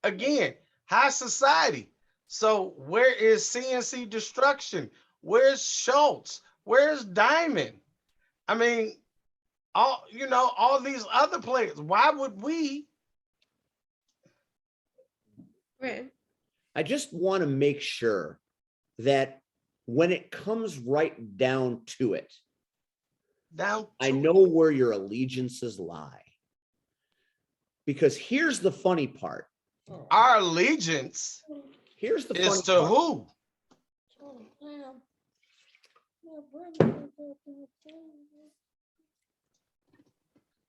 again, high society. So where is CNC Destruction? Where's Schultz? Where's Diamond? I mean, all these other players. Why would we? Right. I just want to make sure that when it comes right down to it, I know where your allegiances lie. Because here's the funny part. Our allegiance Here's the is funny to part. who?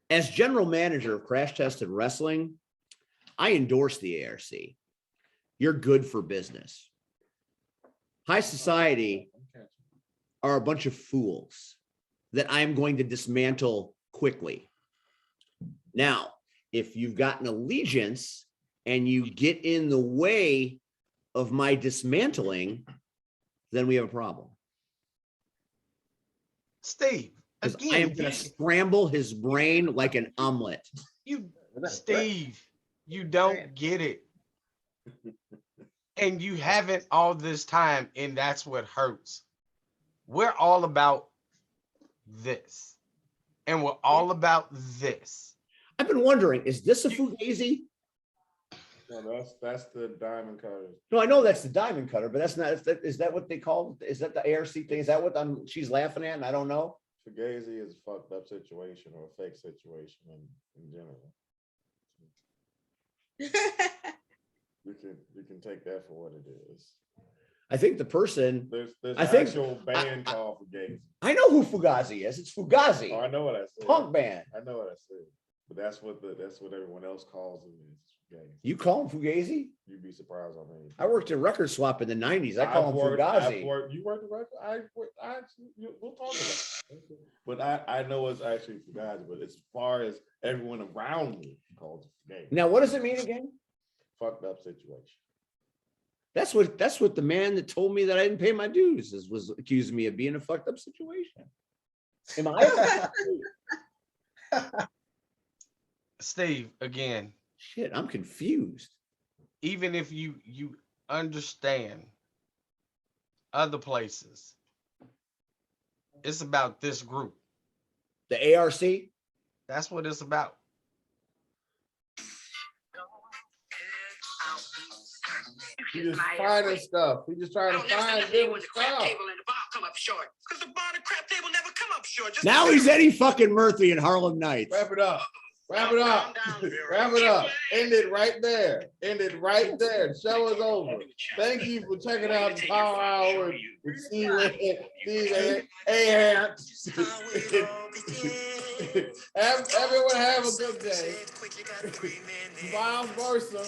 As general manager of Crash Tested Wrestling, I endorse the ARC. You're good for business. High society are a bunch of fools that I'm going to dismantle quickly. Now, if you've got an allegiance and you get in the way of my dismantling, then we have a problem. Steve, Because I again, am going to scramble his brain like an omelet. Steve, you don't get it. And you haven't all this time, and that's what hurts. We're all about this. And we're all about this. I've been wondering, is this a Fugazi? No, that's the diamond cutter. No, I know that's the diamond cutter, but that's not. Is that what they call? Is that the ARC thing? Is that what she's laughing at? And I don't know. Fugazi is a fucked up situation or a fake situation in general. You can take that for what it is. I think the person. There's I an think- actual band called Fugazi. I know who Fugazi is. It's Fugazi, Oh, I know what I said. punk band. I know what I said. But that's what everyone else calls him is Fugazi. You call him Fugazi? You'd be surprised on me. I worked at Record Swap in the '90s. I call him Fugazi. You worked at record? We'll talk about it. But I know it's actually Fugazi. But as far as everyone around me calls it Fugazi. Now, what does it mean again? Fucked up situation. That's what the man that told me that I didn't pay my dues was accusing me of being a fucked up situation. Am I? Steve, again, Shit, I'm confused. even if you understand other places, it's about this group. The ARC? That's what it's about. He just finding stuff. He just trying to find different stuff. and the bar come up short. Because the bar and the crap table never come up short. Just Now he's Eddie fucking Murphy in Harlem Nights. Wrap it up. Wrap it up. Wrap it up. End it right there. End it right there. The show is over. Thank you for checking out the Power Hour with Steve A. Everyone have a good day. Miles Bursa.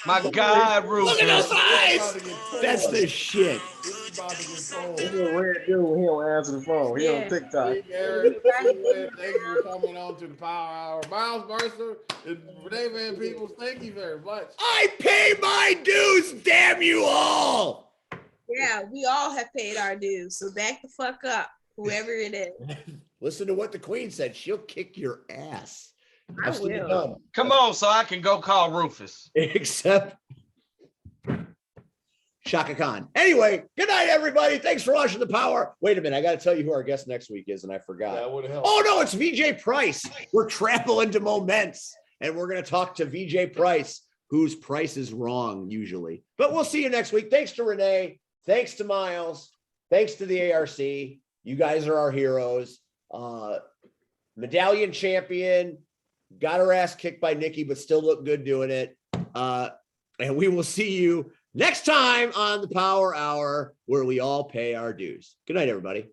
My God, Look at those Rufus. eyes. That's the shit. This is about to get cold. He's a weird dude. He don't answer the phone. He Yeah. on TikTok. Big Eric, thank you for coming on to the Power Hour. Miles Mercer and Renee Van Peebles, thank you very much. I pay my dues, damn you all. Yeah, we all have paid our dues. So back the fuck up, whoever it is. Listen to what the Queen said. She'll kick your ass. I That's to be will. done. Come on, so I can go call Rufus. Except Shaka Khan. Anyway, good night, everybody. Thanks for watching The Power. Wait a minute. I got to tell you who our guest next week is, and I forgot. That would help. Oh, no, it's VJ Price. We're traveling to Moments, and we're going to talk to VJ Price, whose price is wrong usually. But we'll see you next week. Thanks to Renee. Thanks to Miles. Thanks to the ARC. You guys are our heroes. Medallion champion. Got her ass kicked by Nikki, but still look good doing it. And we will see you next time on the Power Hour, where we all pay our dues. Good night, everybody.